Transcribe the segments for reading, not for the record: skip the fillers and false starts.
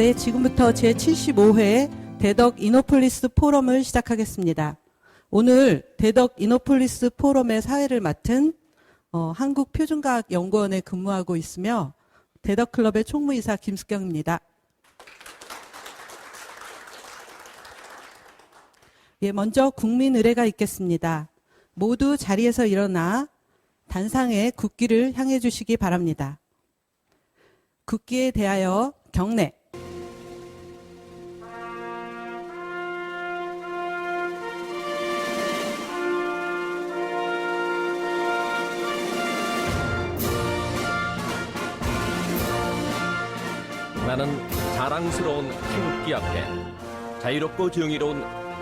네, 지금부터 제75회 대덕 이노폴리스 포럼을 시작하겠습니다. 오늘 대덕 이노폴리스 포럼의 사회를 맡은 한국표준과학연구원에 근무하고 있으며 대덕클럽의 총무이사 김숙경입니다. 예, 먼저 국민 의례가 있겠습니다. 모두 자리에서 일어나 단상에 국기를 향해 주시기 바랍니다. 국기에 대하여 경례. 나는 자랑스러운 태극기 앞에 자유롭고 정의로운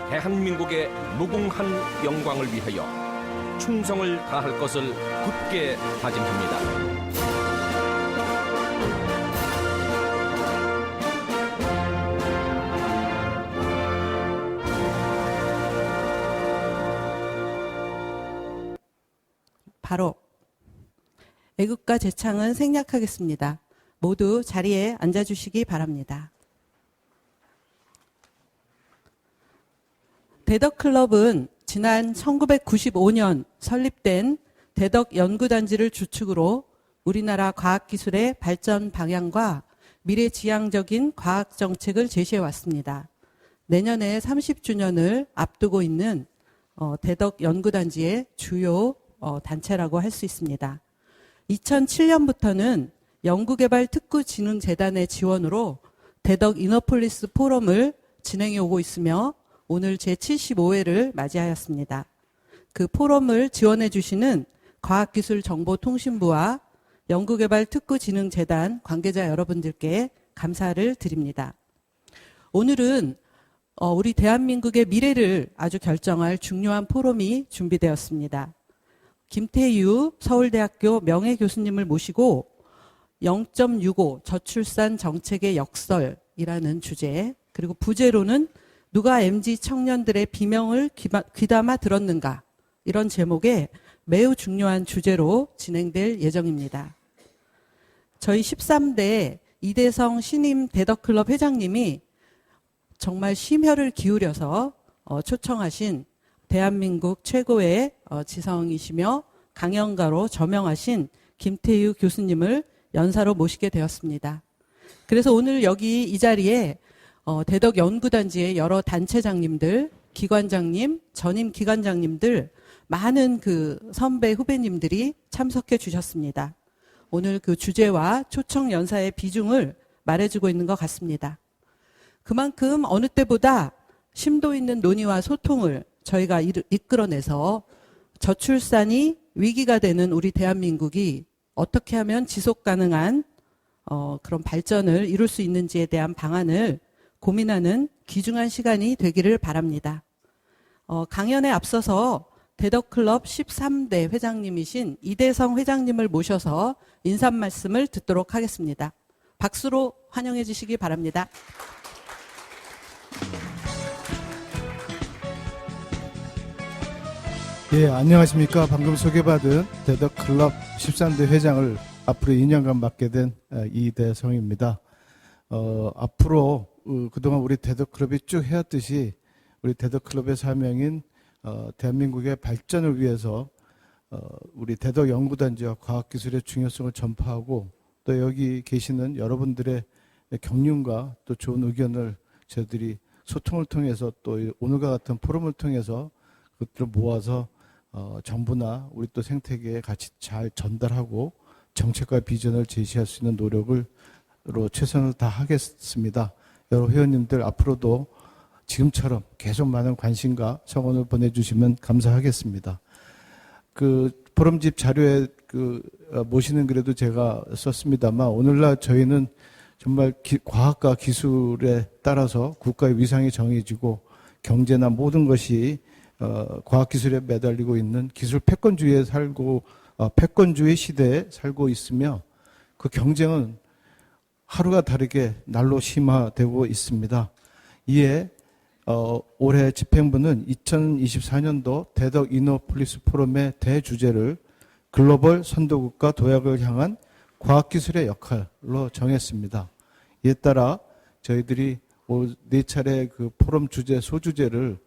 대한민국의 무궁한 영광을 위하여 충성을 다할 것을 굳게 다짐합니다. 바로 애국가 제창은 생략하겠습니다. 모두 자리에 앉아주시기 바랍니다. 대덕클럽은 지난 1995년 설립된 대덕연구단지를 주축으로 우리나라 과학기술의 발전 방향과 미래지향적인 과학정책을 제시해왔습니다. 내년에 30주년을 앞두고 있는 대덕연구단지의 주요 단체라고 할 수 있습니다. 2007년부터는 연구개발특구진흥재단의 지원으로 대덕 이노폴리스 포럼을 진행해 오고 있으며 오늘 제75회를 맞이하였습니다. 그 포럼을 지원해 주시는 과학기술정보통신부와 연구개발특구진흥재단 관계자 여러분들께 감사를 드립니다. 오늘은 우리 대한민국의 미래를 아주 결정할 중요한 포럼이 준비되었습니다. 김태유 서울대학교 명예교수님을 모시고 0.65 저출산 정책의 역설이라는 주제, 그리고 부제로는 누가 MZ 청년들의 비명을 귀담아 들었는가, 이런 제목의 매우 중요한 주제로 진행될 예정입니다. 저희 13대 이대성 신임 대덕클럽 회장님이 정말 심혈을 기울여서 초청하신 대한민국 최고의 지성이시며 강연가로 저명하신 김태유 교수님을 연사로 모시게 되었습니다. 그래서 오늘 여기 이 자리에 대덕연구단지의 여러 단체장님들, 기관장님, 전임 기관장님들, 많은 그 선배 후배님들이 참석해 주셨습니다. 오늘 그 주제와 초청 연사의 비중을 말해주고 있는 것 같습니다. 그만큼 어느 때보다 심도 있는 논의와 소통을 저희가 이끌어내서 저출산이 위기가 되는 우리 대한민국이 어떻게 하면 지속 가능한 그런 발전을 이룰 수 있는지에 대한 방안을 고민하는 귀중한 시간이 되기를 바랍니다. 강연에 앞서서 대덕클럽 13대 회장님이신 이대성 회장님을 모셔서 인사 말씀을 듣도록 하겠습니다. 박수로 환영해 주시기 바랍니다. 예, 안녕하십니까. 방금 소개받은 대덕클럽 13대 회장을 앞으로 2년간 맡게 된 이대성입니다. 앞으로 그동안 우리 대덕클럽이 쭉 해왔듯이 우리 대덕클럽의 사명인 대한민국의 발전을 위해서 우리 대덕연구단지와 과학기술의 중요성을 전파하고 또 여기 계시는 여러분들의 격려과 또 좋은 의견을 저희들이 소통을 통해서 또 오늘과 같은 포럼을 통해서 그것들을 모아서 정부나 우리 또 생태계에 같이 잘 전달하고 정책과 비전을 제시할 수 있는 노력으로 최선을 다하겠습니다. 여러 회원님들 앞으로도 지금처럼 계속 많은 관심과 성원을 보내주시면 감사하겠습니다. 그 포럼집 자료에 모시는 글에도 제가 썼습니다만 오늘날 저희는 정말 과학과 기술에 따라서 국가의 위상이 정해지고 경제나 모든 것이 과학기술에 매달리고 있는 기술 패권주의에 패권주의 시대에 살고 있으며 그 경쟁은 하루가 다르게 날로 심화되고 있습니다. 이에 올해 집행부는 2024년도 대덕 이노폴리스 포럼의 대주제를 글로벌 선도국가 도약을 향한 과학기술의 역할로 정했습니다. 이에 따라 저희들이 네 차례 그 포럼 주제, 소주제를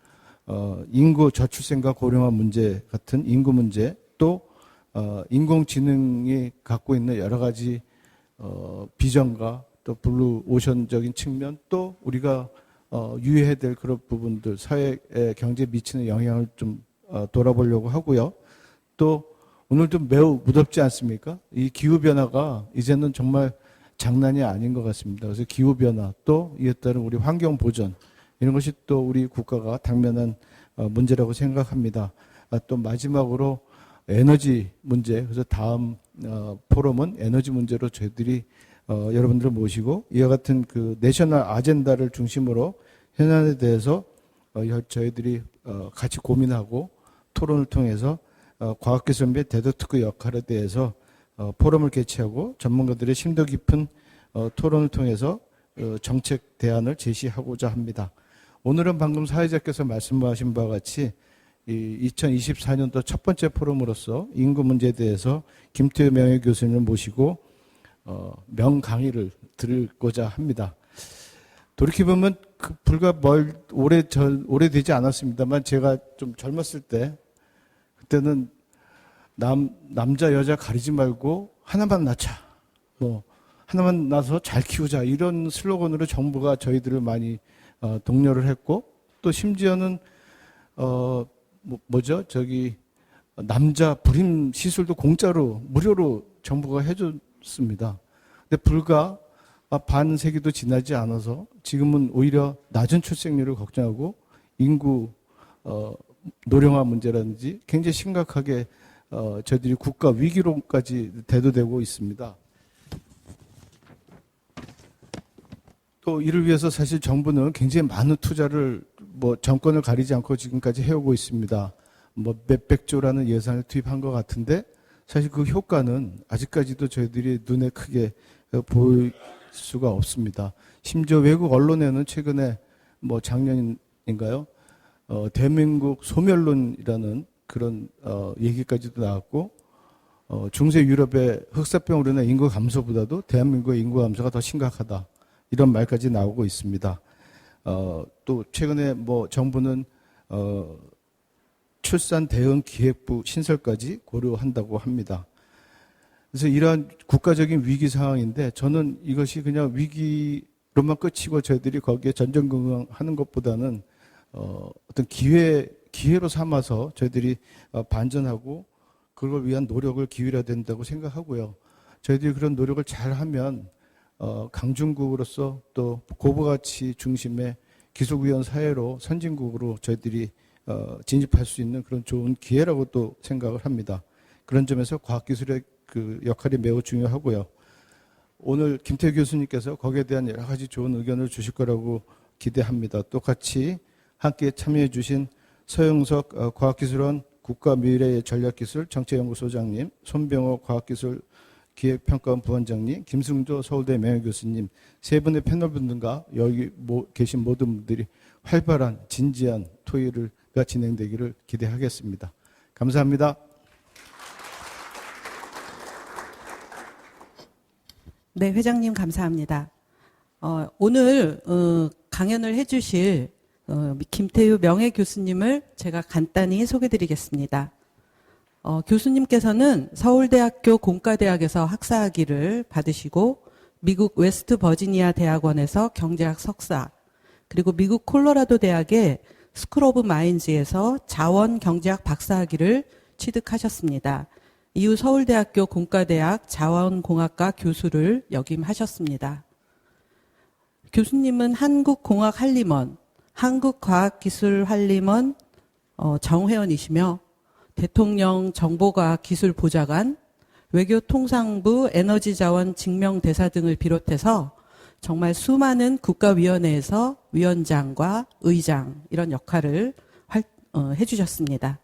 인구 저출생과 고령화 문제 같은 인구 문제, 또 인공지능이 갖고 있는 여러 가지 비전과 또 블루 오션적인 측면, 또 우리가 유의해야 될 그런 부분들, 사회에 경제에 미치는 영향을 좀 돌아보려고 하고요. 또 오늘도 매우 무덥지 않습니까? 이 기후변화가 이제는 정말 장난이 아닌 것 같습니다. 그래서 기후변화, 또 이에 따른 우리 환경 보전, 이런 것이 또 우리 국가가 당면한 문제라고 생각합니다. 또 마지막으로 에너지 문제, 그래서 다음 포럼은 에너지 문제로 저희들이 여러분들을 모시고 이와 같은 그 내셔널 아젠다를 중심으로 현안에 대해서 저희들이 같이 고민하고 토론을 통해서 과학기술 및 대도특구 역할에 대해서 포럼을 개최하고 전문가들의 심도 깊은 토론을 통해서 정책 대안을 제시하고자 합니다. 오늘은 방금 사회자께서 말씀하신 바와 같이 2024년도 첫 번째 포럼으로서 인구 문제에 대해서 김태우 명예교수님을 모시고 명강의를 들고자 합니다. 돌이켜보면 불과 오래되지 않았습니다만 제가 좀 젊었을 때, 그때는 남자 여자 가리지 말고 하나만 낳자, 하나만 낳아서 잘 키우자, 이런 슬로건으로 정부가 저희들을 많이 독려를 했고, 또 심지어는 남자 불임 시술도 공짜로 무료로 정부가 해줬습니다. 근데 불과 반세기도 지나지 않아서 지금은 오히려 낮은 출생률을 걱정하고 인구 노령화 문제라든지 굉장히 심각하게 저희들이 국가 위기로까지 대두되고 있습니다. 또 이를 위해서 사실 정부는 굉장히 많은 투자를 정권을 가리지 않고 지금까지 해오고 있습니다. 몇백조라는 예산을 투입한 것 같은데 사실 그 효과는 아직까지도 저희들이 눈에 크게 보일 수가 없습니다. 심지어 외국 언론에는 최근에 작년인가요? 대한민국 소멸론이라는 그런 얘기까지도 나왔고, 중세 유럽의 흑사병으로 인한 인구 감소보다도 대한민국의 인구 감소가 더 심각하다, 이런 말까지 나오고 있습니다. 또 최근에 정부는 출산 대응 기획부 신설까지 고려한다고 합니다. 그래서 이러한 국가적인 위기 상황인데 저는 이것이 그냥 위기로만 끝이고 저희들이 거기에 전전긍긍하는 것보다는 어떤 기회로 삼아서 저희들이 반전하고 그걸 위한 노력을 기울여야 된다고 생각하고요. 저희들이 그런 노력을 잘하면 강중국으로서 또 고부가치 중심의 기술위원 사회로 선진국으로 저희들이 진입할 수 있는 그런 좋은 기회라고 또 생각을 합니다. 그런 점에서 과학기술의 그 역할이 매우 중요하고요. 오늘 김태우 교수님께서 거기에 대한 여러 가지 좋은 의견을 주실 거라고 기대합니다. 또 같이 함께 참여해 주신 서영석 과학기술원 국가미래전략기술 정책연구소장님, 손병호 과학기술 기획평가원 부원장님, 김승조 서울대 명예교수님, 세 분의 패널분들과 여기 계신 모든 분들이 활발한 진지한 토의가 진행되기를 기대하겠습니다. 감사합니다. 네, 회장님 감사합니다. 오늘 강연을 해주실 김태우 명예교수님을 제가 간단히 소개드리겠습니다. 교수님께서는 서울대학교 공과대학에서 학사학위를 받으시고 미국 웨스트 버지니아 대학원에서 경제학 석사, 그리고 미국 콜로라도 대학의 스쿨 오브 마인즈에서 자원 경제학 박사학위를 취득하셨습니다. 이후 서울대학교 공과대학 자원공학과 교수를 역임하셨습니다. 교수님은 한국공학한림원, 한국과학기술한림원 정회원이시며 대통령 정보과학기술보좌관, 외교통상부 에너지자원 직명대사 등을 비롯해서 정말 수많은 국가위원회에서 위원장과 의장, 이런 역할을 해주셨습니다.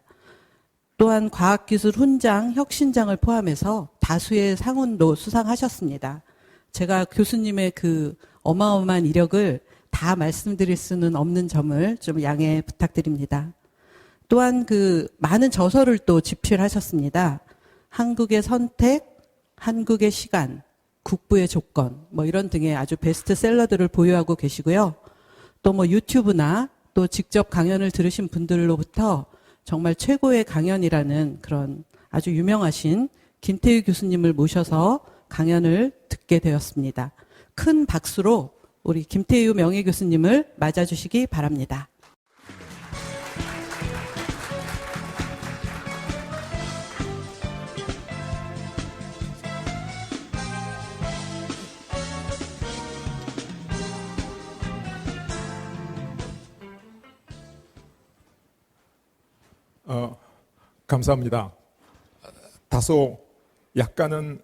또한 과학기술 훈장, 혁신장을 포함해서 다수의 상훈도 수상하셨습니다. 제가 교수님의 그 어마어마한 이력을 다 말씀드릴 수는 없는 점을 좀 양해 부탁드립니다. 또한 그 많은 저서를 또 집필하셨습니다. 한국의 선택, 한국의 시간, 국부의 조건, 뭐 이런 등의 아주 베스트셀러들을 보유하고 계시고요. 또 뭐 유튜브나 또 직접 강연을 들으신 분들로부터 정말 최고의 강연이라는 그런 아주 유명하신 김태유 교수님을 모셔서 강연을 듣게 되었습니다. 큰 박수로 우리 김태유 명예교수님을 맞아주시기 바랍니다. 감사합니다. 다소 약간은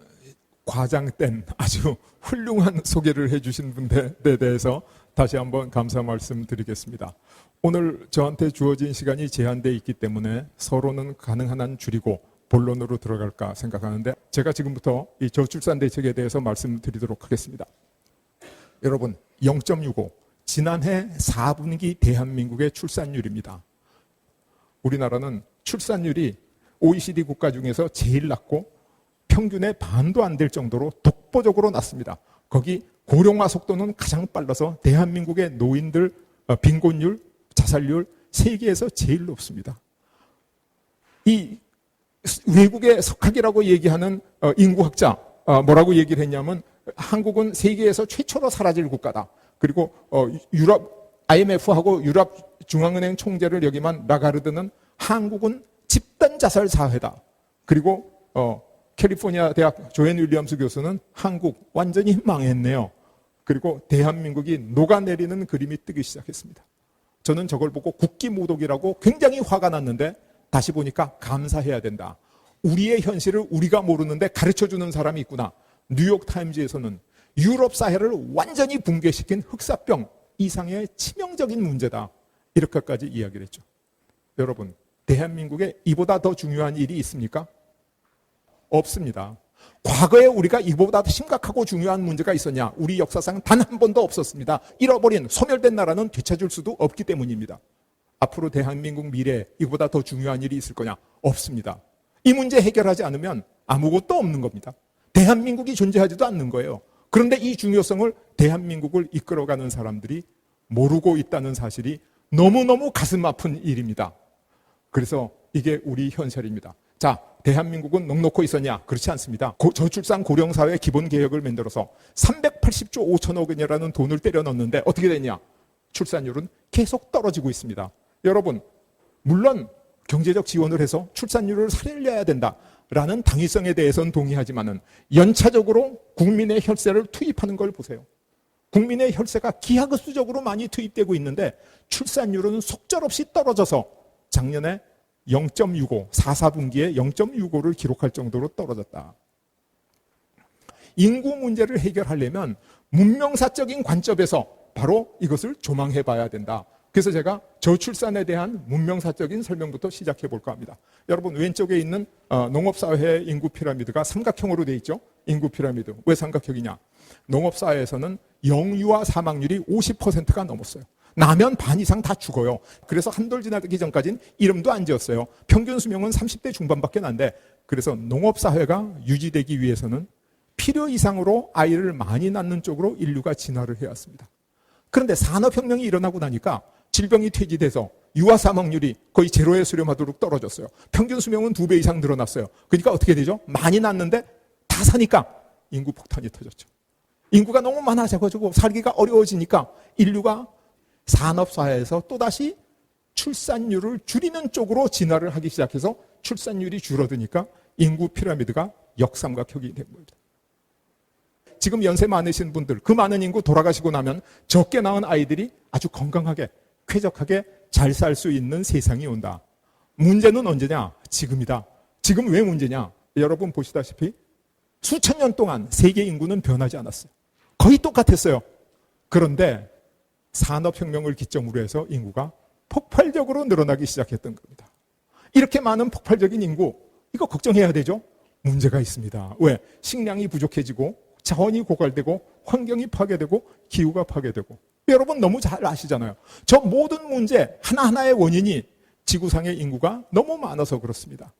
과장된 아주 훌륭한 소개를 해주신 분들에 대해서 다시 한번 감사 말씀드리겠습니다. 오늘 저한테 주어진 시간이 제한되어 있기 때문에 서로는 가능한 한 줄이고 본론으로 들어갈까 생각하는데 제가 지금부터 이 저출산 대책에 대해서 말씀드리도록 하겠습니다. 여러분, 0.65 지난해 4분기 대한민국의 출산율입니다. 우리나라는 출산율이 OECD 국가 중에서 제일 낮고 평균의 반도 안 될 정도로 독보적으로 낮습니다. 거기 고령화 속도는 가장 빨라서 대한민국의 노인들 빈곤율, 자살률 세계에서 제일 높습니다. 이 외국의 석학이라고 얘기하는 인구학자 뭐라고 얘기를 했냐면 한국은 세계에서 최초로 사라질 국가다. 그리고 유럽 IMF하고 유럽 중앙은행 총재를 역임한 라가르드는 한국은 집단 자살 사회다. 그리고 캘리포니아 대학 조앤 윌리엄스 교수는 한국 완전히 망했네요. 그리고 대한민국이 녹아내리는 그림이 뜨기 시작했습니다. 저는 저걸 보고 국기모독이라고 굉장히 화가 났는데 다시 보니까 감사해야 된다. 우리의 현실을 우리가 모르는데 가르쳐주는 사람이 있구나. 뉴욕타임즈에서는 유럽 사회를 완전히 붕괴시킨 흑사병 이상의 치명적인 문제다. 이렇게까지 이야기를 했죠. 여러분, 대한민국에 이보다 더 중요한 일이 있습니까? 없습니다. 과거에 우리가 이보다 더 심각하고 중요한 문제가 있었냐? 우리 역사상 단 한 번도 없었습니다. 잃어버린 소멸된 나라는 되찾을 수도 없기 때문입니다. 앞으로 대한민국 미래에 이보다 더 중요한 일이 있을 거냐? 없습니다. 이 문제 해결하지 않으면 아무것도 없는 겁니다. 대한민국이 존재하지도 않는 거예요. 그런데 이 중요성을 대한민국을 이끌어가는 사람들이 모르고 있다는 사실이 너무너무 가슴 아픈 일입니다. 그래서 이게 우리 현실입니다. 자, 대한민국은 넉넉히 있었냐? 그렇지 않습니다. 저출산 고령사회 기본개혁을 만들어서 380조 5천억 원이라는 돈을 때려 넣었는데 어떻게 됐냐? 출산율은 계속 떨어지고 있습니다. 여러분, 물론 경제적 지원을 해서 출산율을 살려야 된다라는 당위성에 대해서는 동의하지만은 연차적으로 국민의 혈세를 투입하는 걸 보세요. 국민의 혈세가 기하급수적으로 많이 투입되고 있는데 출산율은 속절없이 떨어져서 작년에 0.65, 4분기에 0.65를 기록할 정도로 떨어졌다. 인구 문제를 해결하려면 문명사적인 관점에서 바로 이것을 조망해 봐야 된다. 그래서 제가 저출산에 대한 문명사적인 설명부터 시작해 볼까 합니다. 여러분, 왼쪽에 있는 농업사회의 인구 피라미드가 삼각형으로 되어 있죠? 인구 피라미드. 왜 삼각형이냐? 농업사회에서는 영유아 사망률이 50%가 넘었어요. 나면 반 이상 다 죽어요. 그래서 한돌 지나기 전까지는 이름도 안 지었어요. 평균 수명은 30대 중반밖에 안 돼. 그래서 농업사회가 유지되기 위해서는 필요 이상으로 아이를 많이 낳는 쪽으로 인류가 진화를 해왔습니다. 그런데 산업혁명이 일어나고 나니까 질병이 퇴지돼서 유아 사망률이 거의 제로에 수렴하도록 떨어졌어요. 평균 수명은 2배 이상 늘어났어요. 그러니까 어떻게 되죠? 많이 낳는데 다 사니까 인구 폭탄이 터졌죠. 인구가 너무 많아져가지고 살기가 어려워지니까 인류가 산업사회에서 또다시 출산율을 줄이는 쪽으로 진화를 하기 시작해서 출산율이 줄어드니까 인구 피라미드가 역삼각형이 된 겁니다. 지금 연세 많으신 분들, 그 많은 인구 돌아가시고 나면 적게 낳은 아이들이 아주 건강하게, 쾌적하게 잘 살 수 있는 세상이 온다. 문제는 언제냐? 지금이다. 지금 왜 문제냐? 여러분 보시다시피 수천 년 동안 세계 인구는 변하지 않았어요. 거의 똑같았어요. 그런데 산업혁명을 기점으로 해서 인구가 폭발적으로 늘어나기 시작했던 겁니다. 이렇게 많은 폭발적인 인구, 이거 걱정해야 되죠? 문제가 있습니다. 왜? 식량이 부족해지고 자원이 고갈되고 환경이 파괴되고 기후가 파괴되고. 여러분 너무 잘 아시잖아요. 저 모든 문제 하나하나의 원인이 지구상의 인구가 너무 많아서 그렇습니다.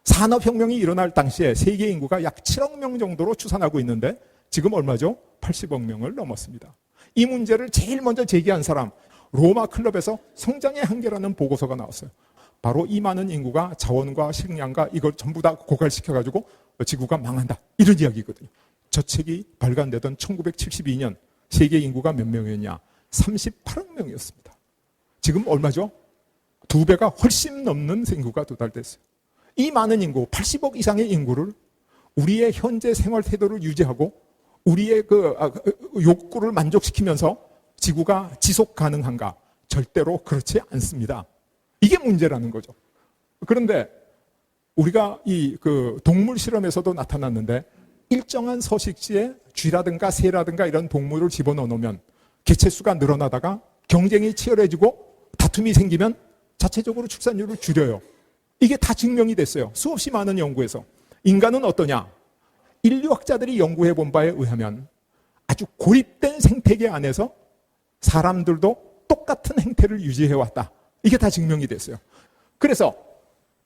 산업혁명이 일어날 당시에 세계 인구가 약 7억 명 정도로 추산하고 있는데 지금 얼마죠? 80억 명을 넘었습니다. 이 문제를 제일 먼저 제기한 사람, 로마 클럽에서 성장의 한계라는 보고서가 나왔어요. 바로 이 많은 인구가 자원과 식량과 이걸 전부 다 고갈시켜가지고 지구가 망한다. 이런 이야기거든요. 저 책이 발간되던 1972년 세계 인구가 몇 명이었냐? 38억 명이었습니다. 지금 얼마죠? 2배가 훨씬 넘는 인구가 도달됐어요. 이 많은 인구, 80억 이상의 인구를 우리의 현재 생활 태도를 유지하고 우리의 욕구를 만족시키면서 지구가 지속 가능한가? 절대로 그렇지 않습니다. 이게 문제라는 거죠. 그런데 우리가 이 동물 실험에서도 나타났는데 일정한 서식지에 쥐라든가 새라든가 이런 동물을 집어넣어 놓으면 개체수가 늘어나다가 경쟁이 치열해지고 다툼이 생기면 자체적으로 출산율을 줄여요. 이게 다 증명이 됐어요. 수없이 많은 연구에서. 인간은 어떠냐? 인류학자들이 연구해 본 바에 의하면 아주 고립된 생태계 안에서 사람들도 똑같은 행태를 유지해 왔다. 이게 다 증명이 됐어요. 그래서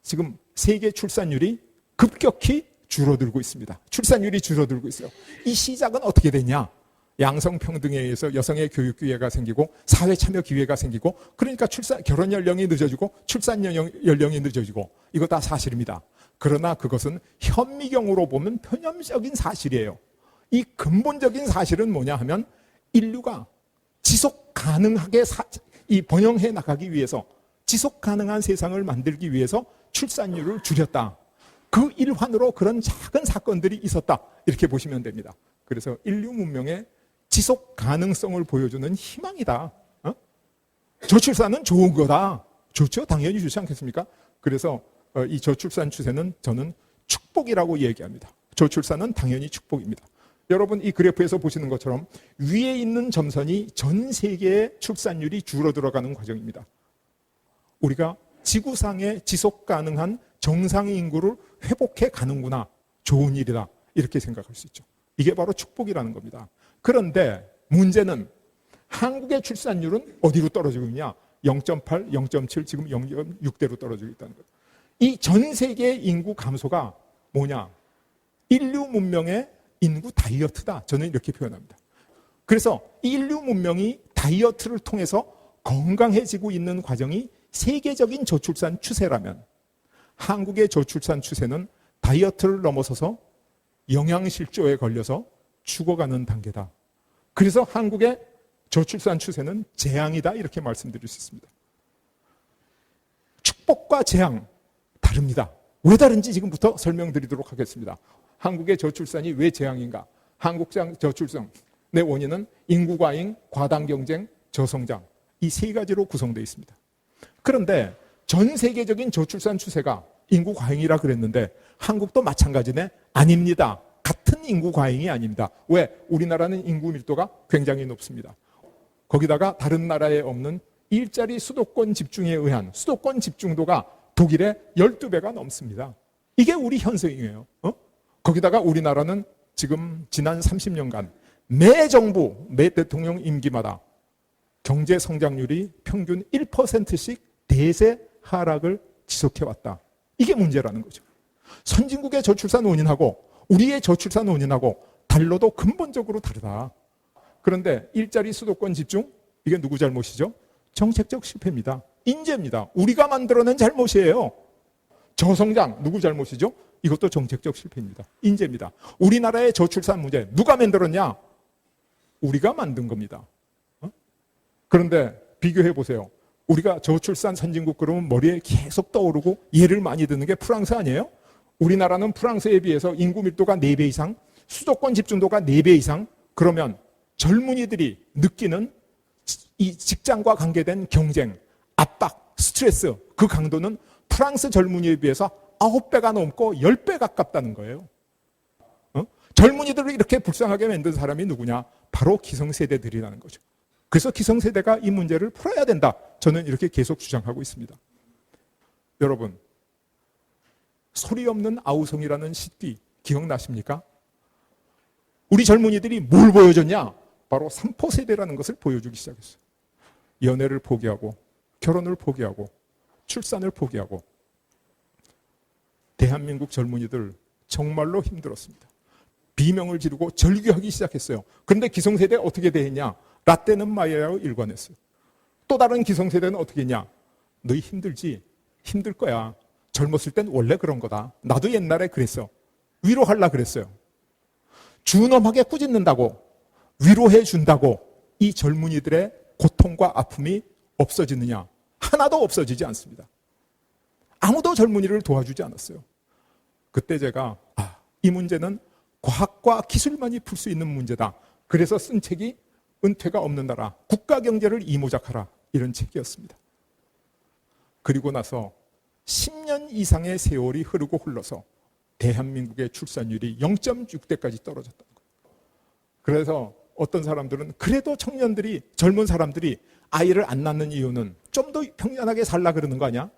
지금 세계 출산율이 급격히 줄어들고 있습니다. 출산율이 줄어들고 있어요. 이 시작은 어떻게 됐냐? 양성평등에 의해서 여성의 교육 기회가 생기고 사회 참여 기회가 생기고 그러니까 결혼 연령이 늦어지고 출산 연령이 늦어지고 이거 다 사실입니다. 그러나 그것은 현미경으로 보면 편향적인 사실이에요. 이 근본적인 사실은 뭐냐 하면 인류가 지속 가능하게 이 번영해 나가기 위해서 지속 가능한 세상을 만들기 위해서 출산율을 줄였다. 그 일환으로 그런 작은 사건들이 있었다. 이렇게 보시면 됩니다. 그래서 인류 문명의 지속 가능성을 보여주는 희망이다. 저출산은 좋은 거다. 좋죠? 당연히 좋지 않겠습니까? 그래서 이 저출산 추세는 저는 축복이라고 얘기합니다. 저출산은 당연히 축복입니다. 여러분 이 그래프에서 보시는 것처럼 위에 있는 점선이 전 세계의 출산율이 줄어들어가는 과정입니다. 우리가 지구상의 지속 가능한 정상 인구를 회복해 가는구나. 좋은 일이다. 이렇게 생각할 수 있죠. 이게 바로 축복이라는 겁니다. 그런데 문제는 한국의 출산율은 어디로 떨어지고 있냐? 0.8, 0.7, 지금 0.6대로 떨어지고 있다는 거예요. 이 전 세계의 인구 감소가 뭐냐? 인류 문명의 인구 다이어트다. 저는 이렇게 표현합니다. 그래서 인류 문명이 다이어트를 통해서 건강해지고 있는 과정이 세계적인 저출산 추세라면 한국의 저출산 추세는 다이어트를 넘어서서 영양실조에 걸려서 죽어가는 단계다. 그래서 한국의 저출산 추세는 재앙이다. 이렇게 말씀드릴 수 있습니다. 축복과 재앙 다릅니다. 왜 다른지 지금부터 설명드리도록 하겠습니다. 한국의 저출산이 왜 재앙인가? 한국 저출산의 원인은 인구 과잉, 과당 경쟁, 저성장 이 세 가지로 구성되어 있습니다. 그런데 전 세계적인 저출산 추세가 인구 과잉이라 그랬는데 한국도 마찬가지네? 아닙니다. 같은 인구 과잉이 아닙니다. 왜? 우리나라는 인구 밀도가 굉장히 높습니다. 거기다가 다른 나라에 없는 일자리 수도권 집중에 의한 수도권 집중도가 독일의 12배가 넘습니다. 이게 우리 현상이에요. 거기다가 우리나라는 지금 지난 30년간 매 정부, 매 대통령 임기마다 경제 성장률이 평균 1%씩 대세 하락을 지속해왔다. 이게 문제라는 거죠. 선진국의 저출산 원인하고 우리의 저출산 원인하고 달러도 근본적으로 다르다. 그런데 일자리 수도권 집중, 이게 누구 잘못이죠? 정책적 실패입니다. 인재입니다. 우리가 만들어낸 잘못이에요. 저성장, 누구 잘못이죠? 이것도 정책적 실패입니다. 인재입니다. 우리나라의 저출산 문제, 누가 만들었냐? 우리가 만든 겁니다. 그런데 비교해 보세요. 우리가 저출산 선진국 그러면 머리에 계속 떠오르고 예를 많이 드는 게 프랑스 아니에요? 우리나라는 프랑스에 비해서 인구 밀도가 4배 이상, 수도권 집중도가 4배 이상, 그러면 젊은이들이 느끼는 이 직장과 관계된 경쟁, 압박, 스트레스, 그 강도는 프랑스 젊은이에 비해서 9배가 넘고 10배 가깝다는 거예요. 젊은이들을 이렇게 불쌍하게 만든 사람이 누구냐? 바로 기성세대들이라는 거죠. 그래서 기성세대가 이 문제를 풀어야 된다. 저는 이렇게 계속 주장하고 있습니다. 여러분, 소리 없는 아우성이라는 시띠 기억나십니까? 우리 젊은이들이 뭘 보여줬냐? 바로 3포 세대라는 것을 보여주기 시작했어요. 연애를 포기하고 결혼을 포기하고 출산을 포기하고 대한민국 젊은이들 정말로 힘들었습니다. 비명을 지르고 절규하기 시작했어요. 그런데 기성세대 어떻게 대했냐? 라떼는 마야라고 일관했어요. 또 다른 기성세대는 어떻게 했냐? 너희 힘들지? 힘들 거야. 젊었을 땐 원래 그런 거다. 나도 옛날에 그랬어. 위로하려고 그랬어요. 준엄하게 꾸짖는다고, 위로해 준다고 이 젊은이들의 고통과 아픔이 없어지느냐? 하나도 없어지지 않습니다. 아무도 젊은이를 도와주지 않았어요. 그때 제가 이 문제는 과학과 기술만이 풀 수 있는 문제다. 그래서 쓴 책이 은퇴가 없는 나라, 국가 경제를 이모작하라, 이런 책이었습니다. 그리고 나서 10년 이상의 세월이 흐르고 흘러서 대한민국의 출산율이 0.6대까지 떨어졌다는 거예요. 그래서 어떤 사람들은 그래도 청년들이, 젊은 사람들이 아이를 안 낳는 이유는 좀 더 평안하게 살라 그러는 거 아니야?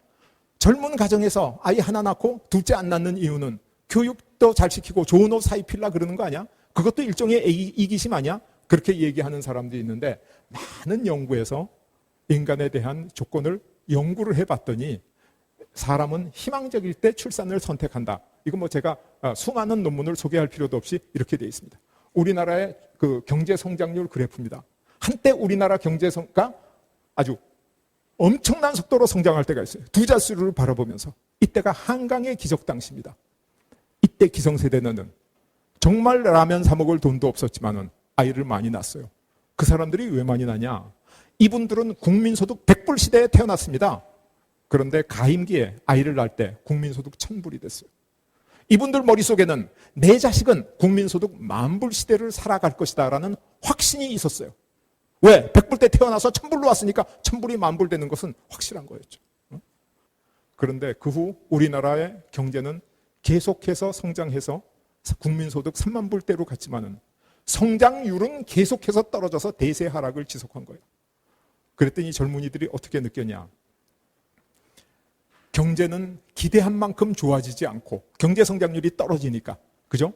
젊은 가정에서 아이 하나 낳고 둘째 안 낳는 이유는 교육도 잘 시키고 좋은 옷 사입히려 그러는 거 아니야? 그것도 일종의 이기심 아니야? 그렇게 얘기하는 사람들이 있는데, 많은 연구에서 인간에 대한 조건을 연구를 해봤더니 사람은 희망적일 때 출산을 선택한다. 이거 뭐 제가 수많은 논문을 소개할 필요도 없이 이렇게 되어 있습니다. 우리나라의 그 경제 성장률 그래프입니다. 한때 우리나라 경제가 아주 엄청난 속도로 성장할 때가 있어요. 두 자수를 바라보면서. 이때가 한강의 기적 당시입니다. 이때 기성세대는 정말 라면 사 먹을 돈도 없었지만은 아이를 많이 낳았어요. 그 사람들이 왜 많이 낳냐? 이분들은 국민소득 100불 시대에 태어났습니다. 그런데 가임기에 아이를 낳을 때 국민소득 1000불이 됐어요. 이분들 머릿속에는 내 자식은 국민소득 10,000불 시대를 살아갈 것이다 라는 확신이 있었어요. 왜? 100불 때 태어나서 1000불로 왔으니까 1000불이 10,000불 되는 것은 확실한 거였죠. 그런데 그 후 우리나라의 경제는 계속해서 성장해서 국민소득 30,000불대로 갔지만은 성장률은 계속해서 떨어져서 대세 하락을 지속한 거예요. 그랬더니 젊은이들이 어떻게 느꼈냐? 경제는 기대한 만큼 좋아지지 않고 경제 성장률이 떨어지니까, 그죠?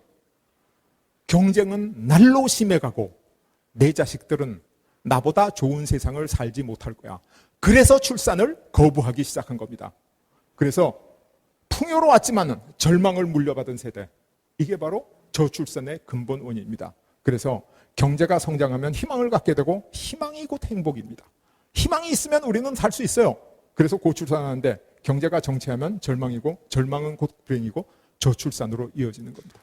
경쟁은 날로 심해가고 내 자식들은 나보다 좋은 세상을 살지 못할 거야. 그래서 출산을 거부하기 시작한 겁니다. 그래서 풍요로웠지만은 절망을 물려받은 세대, 이게 바로 저출산의 근본 원인입니다. 그래서 경제가 성장하면 희망을 갖게 되고 희망이 곧 행복입니다. 희망이 있으면 우리는 살 수 있어요. 그래서 고출산하는데 경제가 정체하면 절망이고 절망은 곧 불행이고 저출산으로 이어지는 겁니다.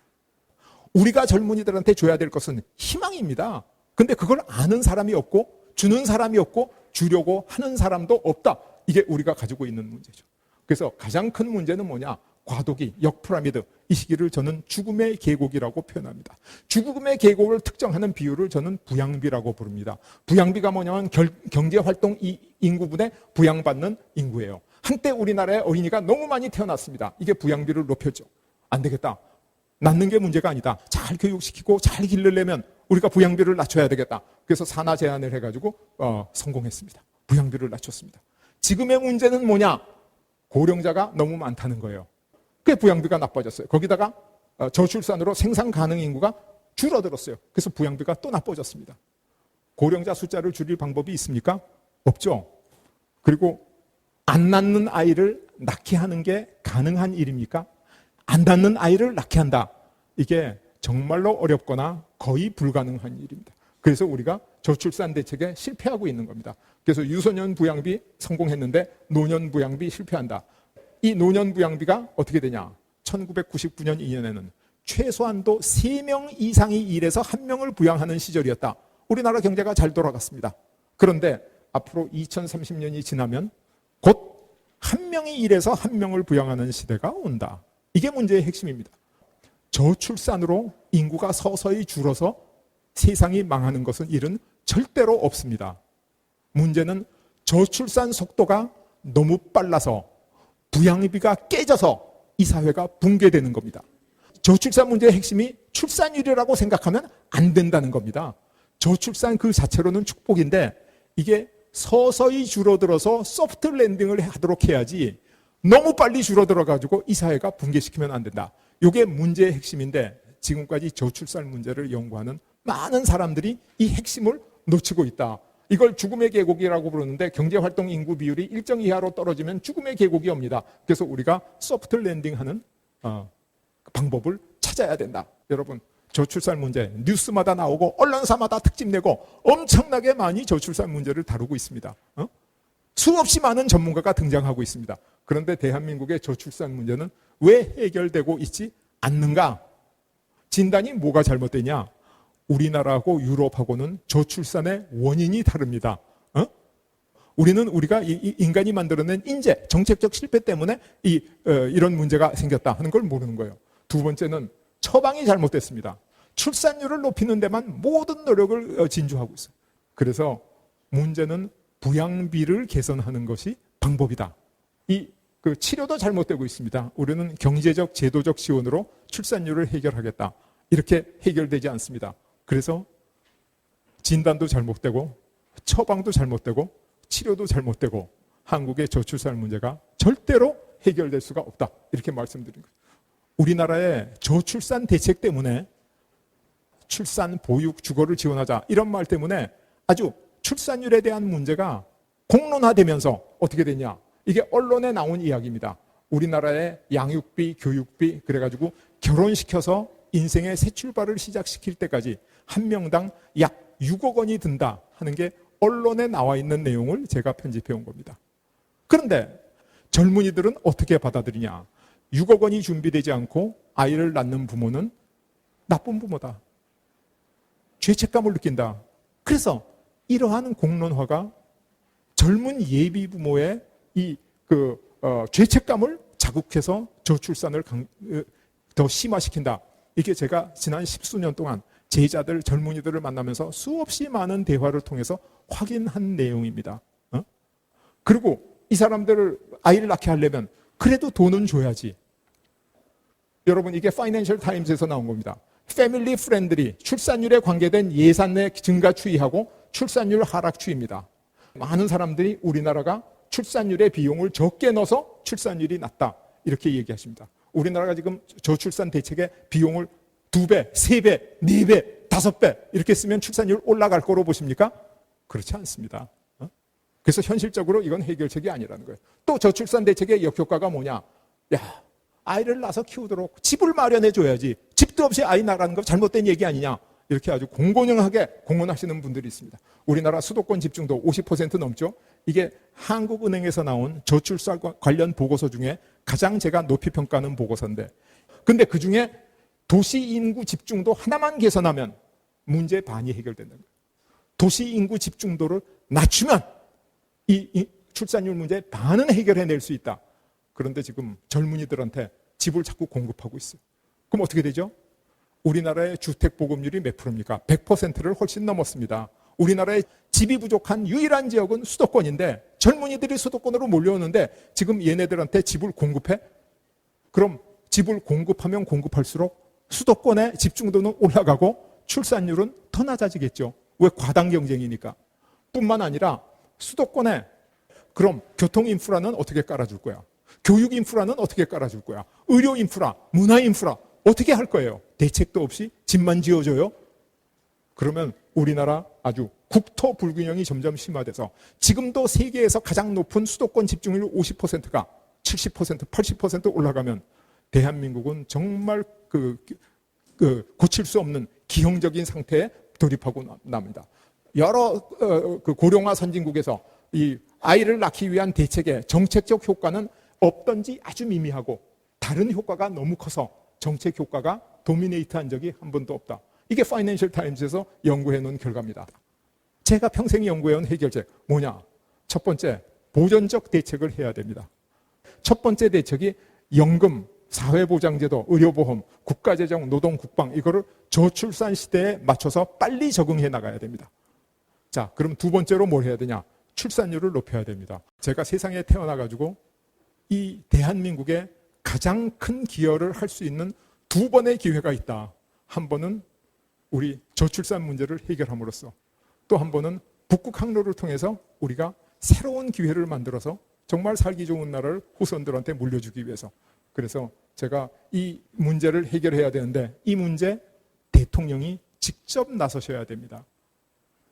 우리가 젊은이들한테 줘야 될 것은 희망입니다. 근데 그걸 아는 사람이 없고 주는 사람이 없고 주려고 하는 사람도 없다. 이게 우리가 가지고 있는 문제죠. 그래서 가장 큰 문제는 뭐냐? 과도기, 역피라미드, 이 시기를 저는 죽음의 계곡이라고 표현합니다. 죽음의 계곡을 특정하는 비율을 저는 부양비라고 부릅니다. 부양비가 뭐냐면 경제활동 인구분의 부양받는 인구예요. 한때 우리나라의 어린이가 너무 많이 태어났습니다. 이게 부양비를 높였죠. 안 되겠다. 낳는 게 문제가 아니다. 잘 교육시키고 잘 기르려면 우리가 부양비를 낮춰야 되겠다. 그래서 산하 제한을 해가지고 성공했습니다. 부양비를 낮췄습니다. 지금의 문제는 뭐냐? 고령자가 너무 많다는 거예요. 그게 부양비가 나빠졌어요. 거기다가 저출산으로 생산 가능 인구가 줄어들었어요. 그래서 부양비가 또 나빠졌습니다. 고령자 숫자를 줄일 방법이 있습니까? 없죠. 그리고 안 낳는 아이를 낳게 하는 게 가능한 일입니까? 안 낳는 아이를 낳게 한다. 이게 정말로 어렵거나 거의 불가능한 일입니다. 그래서 우리가 저출산 대책에 실패하고 있는 겁니다. 그래서 유소년 부양비 성공했는데 노년 부양비 실패한다. 이 노년 부양비가 어떻게 되냐? 1999년 2년에는 최소한도 3명 이상이 일해서 1명을 부양하는 시절이었다. 우리나라 경제가 잘 돌아갔습니다. 그런데 앞으로 2030년이 지나면 곧 1명이 일해서 1명을 부양하는 시대가 온다. 이게 문제의 핵심입니다. 저출산으로 인구가 서서히 줄어서 세상이 망하는 것은 일은 절대로 없습니다. 문제는 저출산 속도가 너무 빨라서 부양비가 깨져서 이 사회가 붕괴되는 겁니다. 저출산 문제의 핵심이 출산율이라고 생각하면 안 된다는 겁니다. 저출산 그 자체로는 축복인데 이게 서서히 줄어들어서 소프트 랜딩을 하도록 해야지 너무 빨리 줄어들어가지고 이 사회가 붕괴시키면 안 된다. 이게 문제의 핵심인데 지금까지 저출산 문제를 연구하는 많은 사람들이 이 핵심을 놓치고 있다. 이걸 죽음의 계곡이라고 부르는데 경제활동 인구 비율이 일정 이하로 떨어지면 죽음의 계곡이 옵니다. 그래서 우리가 소프트 랜딩하는 방법을 찾아야 된다. 여러분, 저출산 문제 뉴스마다 나오고 언론사마다 특집 내고 엄청나게 많이 저출산 문제를 다루고 있습니다. 수없이 많은 전문가가 등장하고 있습니다. 그런데 대한민국의 저출산 문제는 왜 해결되고 있지 않는가? 진단이 뭐가 잘못되냐? 우리나라하고 유럽하고는 저출산의 원인이 다릅니다. 우리가 인간이 만들어낸 인재, 정책적 실패 때문에 이런 문제가 생겼다 하는 걸 모르는 거예요. 두 번째는 처방이 잘못됐습니다. 출산율을 높이는 데만 모든 노력을 진주하고 있어요. 그래서 문제는 부양비를 개선하는 것이 방법이다. 그 치료도 잘못되고 있습니다. 우리는 경제적, 제도적 지원으로 출산율을 해결하겠다. 이렇게 해결되지 않습니다. 그래서 진단도 잘못되고 처방도 잘못되고 치료도 잘못되고 한국의 저출산 문제가 절대로 해결될 수가 없다. 이렇게 말씀드린 거예요. 우리나라의 저출산 대책 때문에 출산, 보육, 주거를 지원하자 이런 말 때문에 아주 출산율에 대한 문제가 공론화되면서 어떻게 되냐. 이게 언론에 나온 이야기입니다. 우리나라의 양육비, 교육비 그래가지고 결혼시켜서 인생의 새 출발을 시작시킬 때까지 한 명당 약 6억 원이 든다 하는 게 언론에 나와 있는 내용을 제가 편집해 온 겁니다. 그런데 젊은이들은 어떻게 받아들이냐. 6억 원이 준비되지 않고 아이를 낳는 부모는 나쁜 부모다. 죄책감을 느낀다. 그래서 이러한 공론화가 젊은 예비 부모의 죄책감을 자극해서 저출산을 더 심화시킨다. 이게 제가 지난 10수년 동안 제자들, 젊은이들을 만나면서 수없이 많은 대화를 통해서 확인한 내용입니다. 그리고 이 사람들을 아이를 낳게 하려면 그래도 돈은 줘야지. 여러분 이게 파이낸셜 타임즈에서 나온 겁니다. 패밀리 프렌들리 출산율에 관계된 예산의 증가 추이하고 출산율 하락 추이입니다. 많은 사람들이 우리나라가 출산율의 비용을 적게 넣어서 출산율이 낮다. 이렇게 얘기하십니다. 우리나라가 지금 저출산 대책의 비용을 2배, 3배, 4배, 5배 이렇게 쓰면 출산율 올라갈 거로 보십니까? 그렇지 않습니다. 그래서 현실적으로 이건 해결책이 아니라는 거예요. 또 저출산 대책의 역효과가 뭐냐? 야, 아이를 낳아서 키우도록 집을 마련해 줘야지. 집도 없이 아이 낳으라는 거 잘못된 얘기 아니냐? 이렇게 아주 공공연하게 공언하시는 분들이 있습니다. 우리나라 수도권 집중도 50% 넘죠? 이게 한국은행에서 나온 저출산 관련 보고서 중에 가장 제가 높이 평가하는 보고서인데, 근데 그 중에 도시 인구 집중도 하나만 개선하면 문제 반이 해결된다는 거예요. 도시 인구 집중도를 낮추면 이 출산율 문제 반은 해결해낼 수 있다. 그런데 지금 젊은이들한테 집을 자꾸 공급하고 있어요. 그럼 어떻게 되죠? 우리나라의 주택 보급률이 몇 프로입니까? 100%를 훨씬 넘었습니다. 우리나라의 집이 부족한 유일한 지역은 수도권인데 젊은이들이 수도권으로 몰려오는데 지금 얘네들한테 집을 공급해? 그럼 집을 공급하면 공급할수록 수도권의 집중도는 올라가고 출산율은 더 낮아지겠죠. 왜? 과당 경쟁이니까. 뿐만 아니라 수도권에 그럼 교통 인프라는 어떻게 깔아줄 거야? 교육 인프라는 어떻게 깔아줄 거야? 의료 인프라, 문화 인프라 어떻게 할 거예요? 대책도 없이 집만 지어줘요? 그러면 우리나라 아주 국토 불균형이 점점 심화돼서 지금도 세계에서 가장 높은 수도권 집중률 50%가 70%, 80% 올라가면 대한민국은 정말 고칠 수 없는 기형적인 상태에 돌입하고 납니다. 여러 고령화 선진국에서 이 아이를 낳기 위한 대책의 정책적 효과는 없던지 아주 미미하고 다른 효과가 너무 커서 정책 효과가 도미네이트한 적이 한 번도 없다. 이게 파이낸셜 타임즈에서 연구해 놓은 결과입니다. 제가 평생 연구해온 해결책 뭐냐? 첫 번째, 보전적 대책을 해야 됩니다. 첫 번째 대책이 연금, 사회보장제도, 의료보험, 국가재정, 노동, 국방 이거를 저출산 시대에 맞춰서 빨리 적응해 나가야 됩니다. 자, 그럼 두 번째로 뭘 해야 되냐? 출산율을 높여야 됩니다. 제가 세상에 태어나가지고 이 대한민국에 가장 큰 기여를 할 수 있는 두 번의 기회가 있다. 한 번은 우리 저출산 문제를 해결함으로써, 또 한 번은 북극 항로를 통해서 우리가 새로운 기회를 만들어서 정말 살기 좋은 나라를 후손들한테 물려주기 위해서. 그래서 제가 이 문제를 해결해야 되는데 이 문제 대통령이 직접 나서셔야 됩니다.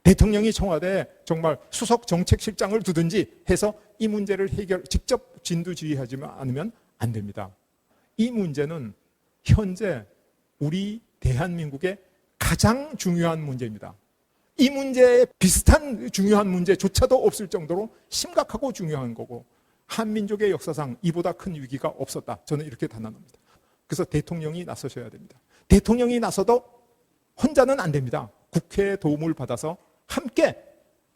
대통령이 청와대에 정말 수석 정책실장을 두든지 해서 이 문제를 직접 진두지휘하지 않으면 안 됩니다. 이 문제는 현재 우리 대한민국의 가장 중요한 문제입니다. 이 문제에 비슷한 중요한 문제조차도 없을 정도로 심각하고 중요한 거고, 한민족의 역사상 이보다 큰 위기가 없었다. 저는 이렇게 단언합니다. 그래서 대통령이 나서셔야 됩니다. 대통령이 나서도 혼자는 안 됩니다. 국회의 도움을 받아서 함께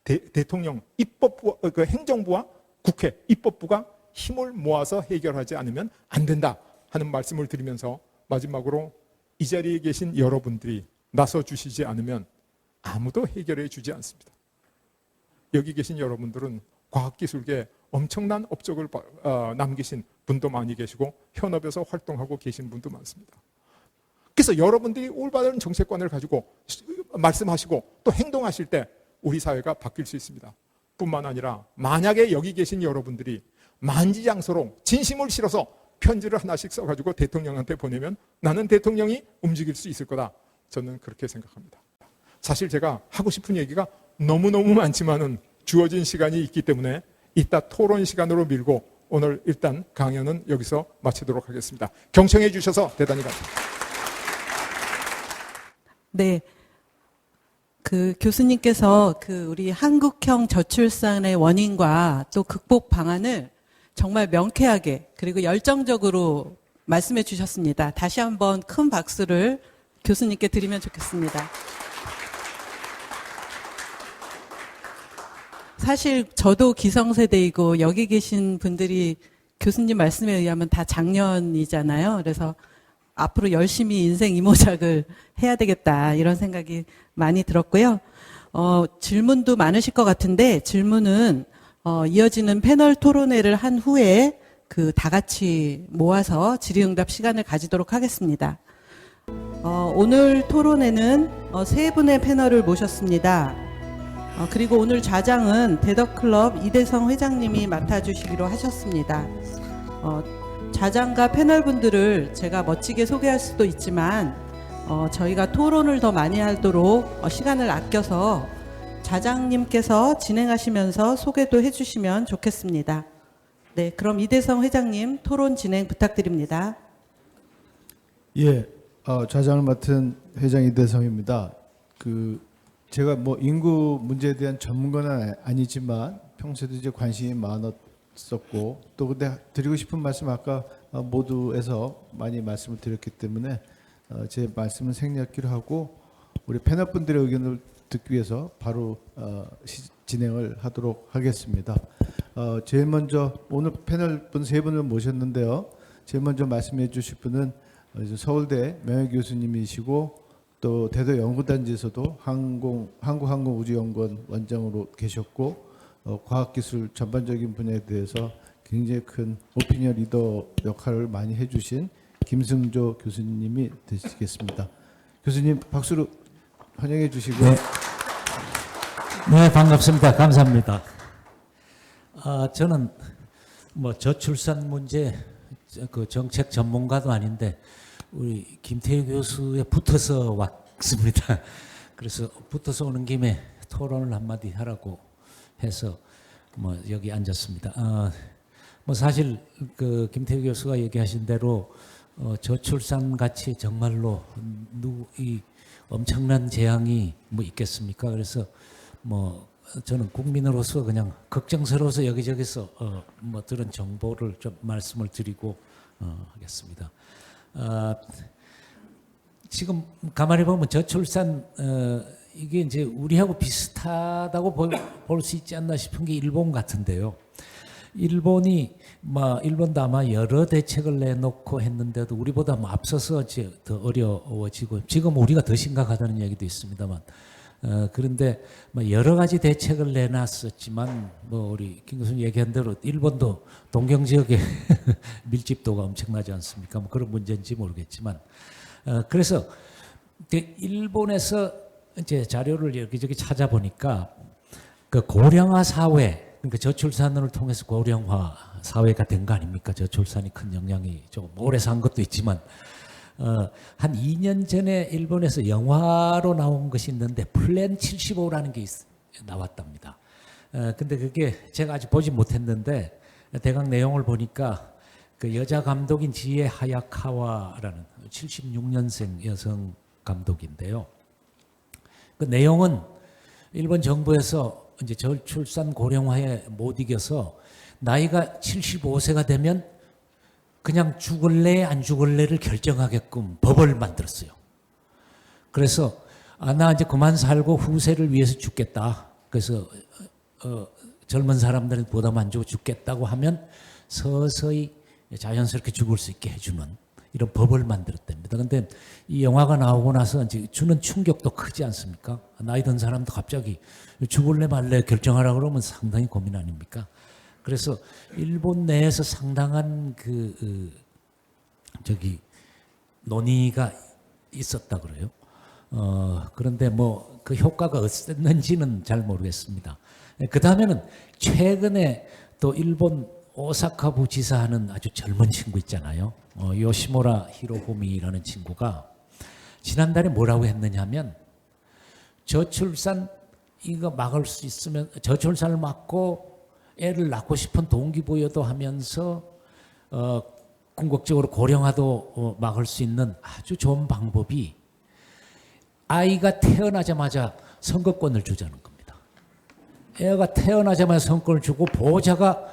대통령, 입법부, 그 행정부와 국회, 입법부가 힘을 모아서 해결하지 않으면 안 된다 하는 말씀을 드리면서, 마지막으로 이 자리에 계신 여러분들이 나서 주시지 않으면 아무도 해결해 주지 않습니다. 여기 계신 여러분들은 과학기술계에 엄청난 업적을 남기신 분도 많이 계시고 현업에서 활동하고 계신 분도 많습니다. 그래서 여러분들이 올바른 정책관을 가지고 말씀하시고 또 행동하실 때 우리 사회가 바뀔 수 있습니다. 뿐만 아니라 만약에 여기 계신 여러분들이 만지장소로 진심을 실어서 편지를 하나씩 써가지고 대통령한테 보내면 나는 대통령이 움직일 수 있을 거다. 저는 그렇게 생각합니다. 사실 제가 하고 싶은 얘기가 너무너무 많지만은 주어진 시간이 있기 때문에 이따 토론 시간으로 밀고 오늘 일단 강연은 여기서 마치도록 하겠습니다. 경청해 주셔서 대단히 감사합니다. 네. 그 교수님께서 그 우리 한국형 저출산의 원인과 또 극복 방안을 정말 명쾌하게 그리고 열정적으로 말씀해 주셨습니다. 다시 한번 큰 박수를 교수님께 드리면 좋겠습니다. 사실 저도 기성세대이고 여기 계신 분들이 교수님 말씀에 의하면 다 장년이잖아요. 그래서 앞으로 열심히 인생 이모작을 해야 되겠다 이런 생각이 많이 들었고요. 질문도 많으실 것 같은데 질문은 이어지는 패널 토론회를 한 후에 그 다 같이 모아서 질의응답 시간을 가지도록 하겠습니다. 오늘 토론회는 세 분의 패널을 모셨습니다. 그리고 오늘 좌장은 대덕클럽 이대성 회장님이 맡아주시기로 하셨습니다. 좌장과 패널분들을 제가 멋지게 소개할 수도 있지만 저희가 토론을 더 많이 하도록 시간을 아껴서 좌장님께서 진행하시면서 소개도 해주시면 좋겠습니다. 네, 그럼 이대성 회장님 토론 진행 부탁드립니다. 예, 좌장을 맡은 회장 이대성입니다. 제가 뭐 인구 문제에 대한 전문가는 아니지만 평소에도 이제 관심이 많았었고 또 근데 드리고 싶은 말씀 아까 모두에서 많이 말씀을 드렸기 때문에 제 말씀은 생략기로 하고 우리 패널 분들의 의견을 듣기 위해서 바로 진행을 하도록 하겠습니다. 제일 먼저 오늘 패널 분 세 분을 모셨는데요. 제일 먼저 말씀해 주실 분은 서울대 명예교수님이시고 또 대도 연구단지에서도 한국항공우주연구원 원장으로 계셨고 과학기술 전반적인 분야에 대해서 굉장히 큰 오피니언 리더 역할을 많이 해주신 김승조 교수님이 되시겠습니다. 교수님 박수로 환영해 주시고. 네, 반갑습니다. 감사합니다. 저는 뭐 저출산 문제 그 정책 전문가도 아닌데 우리 김태희 교수에 붙어서 왔습니다. 그래서 붙어서 오는 김에 토론을 한마디 하라고 해서 뭐 여기 앉았습니다. 뭐 사실 그 김태희 교수가 얘기하신 대로 저출산 같이 정말로 이 엄청난 재앙이 뭐 있겠습니까? 그래서 뭐 저는 국민으로서 그냥 걱정스러워서 여기저기서 뭐 들은 정보를 좀 말씀을 드리고 하겠습니다. 지금 가만히 보면 저출산 이게 이제 우리하고 비슷하다고 볼 수 있지 않나 싶은 게 일본 같은데요. 일본도 아마 여러 대책을 내놓고 했는데도 우리보다 뭐 앞서서 이제 더 어려워지고 지금 우리가 더 심각하다는 얘기도 있습니다만 그런데 뭐 여러 가지 대책을 내놨었지만 뭐 우리 김 교수님 얘기한 대로 일본도 동경 지역에 밀집도가 엄청나지 않습니까? 뭐 그런 문제인지 모르겠지만 그래서 일본에서 이제 자료를 여기저기 찾아보니까 그 고령화 사회, 그러니까 저출산을 통해서 고령화 사회가 된 거 아닙니까? 저출산이 큰 영향이 조금 오래 산 것도 있지만 한 2년 전에 일본에서 영화로 나온 것이 있는데 플랜 75라는 게 나왔답니다. 근데 그게 제가 아직 보지 못했는데 대강 내용을 보니까 그 여자 감독인 지에 하야카와라는 76년생 여성 감독인데요. 그 내용은 일본 정부에서 이제 저출산 고령화에 못 이겨서 나이가 75세가 되면 그냥 죽을래 안 죽을래를 결정하게끔 법을 만들었어요. 그래서 나 이제 그만 살고 후세를 위해서 죽겠다. 그래서 젊은 사람들은 부담 안 주고 죽겠다고 하면 서서히 자연스럽게 죽을 수 있게 해주는 이런 법을 만들었답니다. 그런데 이 영화가 나오고 나서 이제 주는 충격도 크지 않습니까? 나이 든 사람도 갑자기 죽을래 말래 결정하라 그러면 상당히 고민 아닙니까? 그래서 일본 내에서 상당한 논의가 있었다 그래요. 그런데 뭐 그 효과가 어땠는지는 잘 모르겠습니다. 그 다음에는 최근에 또 일본 오사카부 지사하는 아주 젊은 친구 있잖아요. 요시모라 히로부미라는 친구가 지난달에 뭐라고 했느냐면 저출산 이거 막을 수 있으면 저출산을 막고 애를 낳고 싶은 동기부여도 하면서 궁극적으로 고령화도 막을 수 있는 아주 좋은 방법이 아이가 태어나자마자 선거권을 주자는 겁니다. 애가 태어나자마자 선거권을 주고 보호자가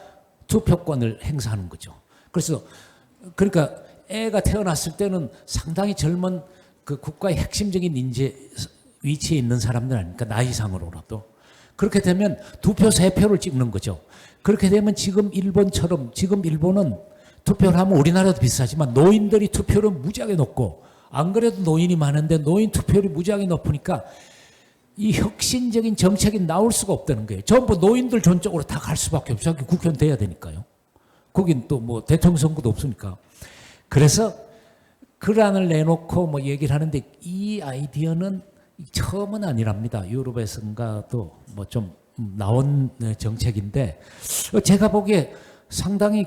투표권을 행사하는 거죠. 그러니까 애가 태어났을 때는 상당히 젊은 그 국가의 핵심적인 인재 위치에 있는 사람들 아닙니까? 나이상으로라도. 그렇게 되면 2표, 3표를 찍는 거죠. 그렇게 되면 지금 일본처럼 지금 일본은 투표를 하면 우리나라도 비슷하지만 노인들이 투표를 무지하게 높고 안 그래도 노인이 많은데 노인 투표율이 무지하게 높으니까 이 혁신적인 정책이 나올 수가 없다는 거예요. 전부 노인들 전적으로 다 갈 수밖에 없어요. 국회의원 돼야 되니까요. 거긴 또 뭐 대통령 선거도 없으니까. 그래서 글안을 내놓고 뭐 얘기를 하는데 이 아이디어는 처음은 아니랍니다. 유럽에서인가도 뭐 좀 나온 정책인데 제가 보기에 상당히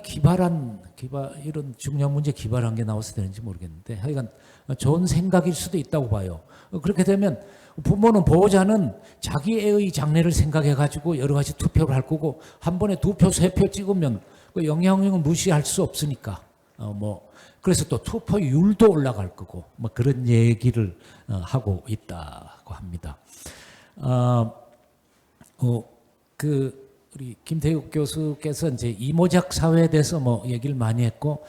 이런 중요한 문제 기발한 게 나와서 되는지 모르겠는데 하여간 좋은 생각일 수도 있다고 봐요. 그렇게 되면 부모는 보호자는 자기 애의 장래를 생각해 가지고 여러 가지 투표를 할 거고 한 번에 2표, 3표 찍으면 그 영향력을 무시할 수 없으니까 그래서 또 투표율도 올라갈 거고 뭐 그런 얘기를 하고 있다고 합니다. 우리 김태욱 교수께서 이제 이모작 사회에 대해서 뭐 얘기를 많이 했고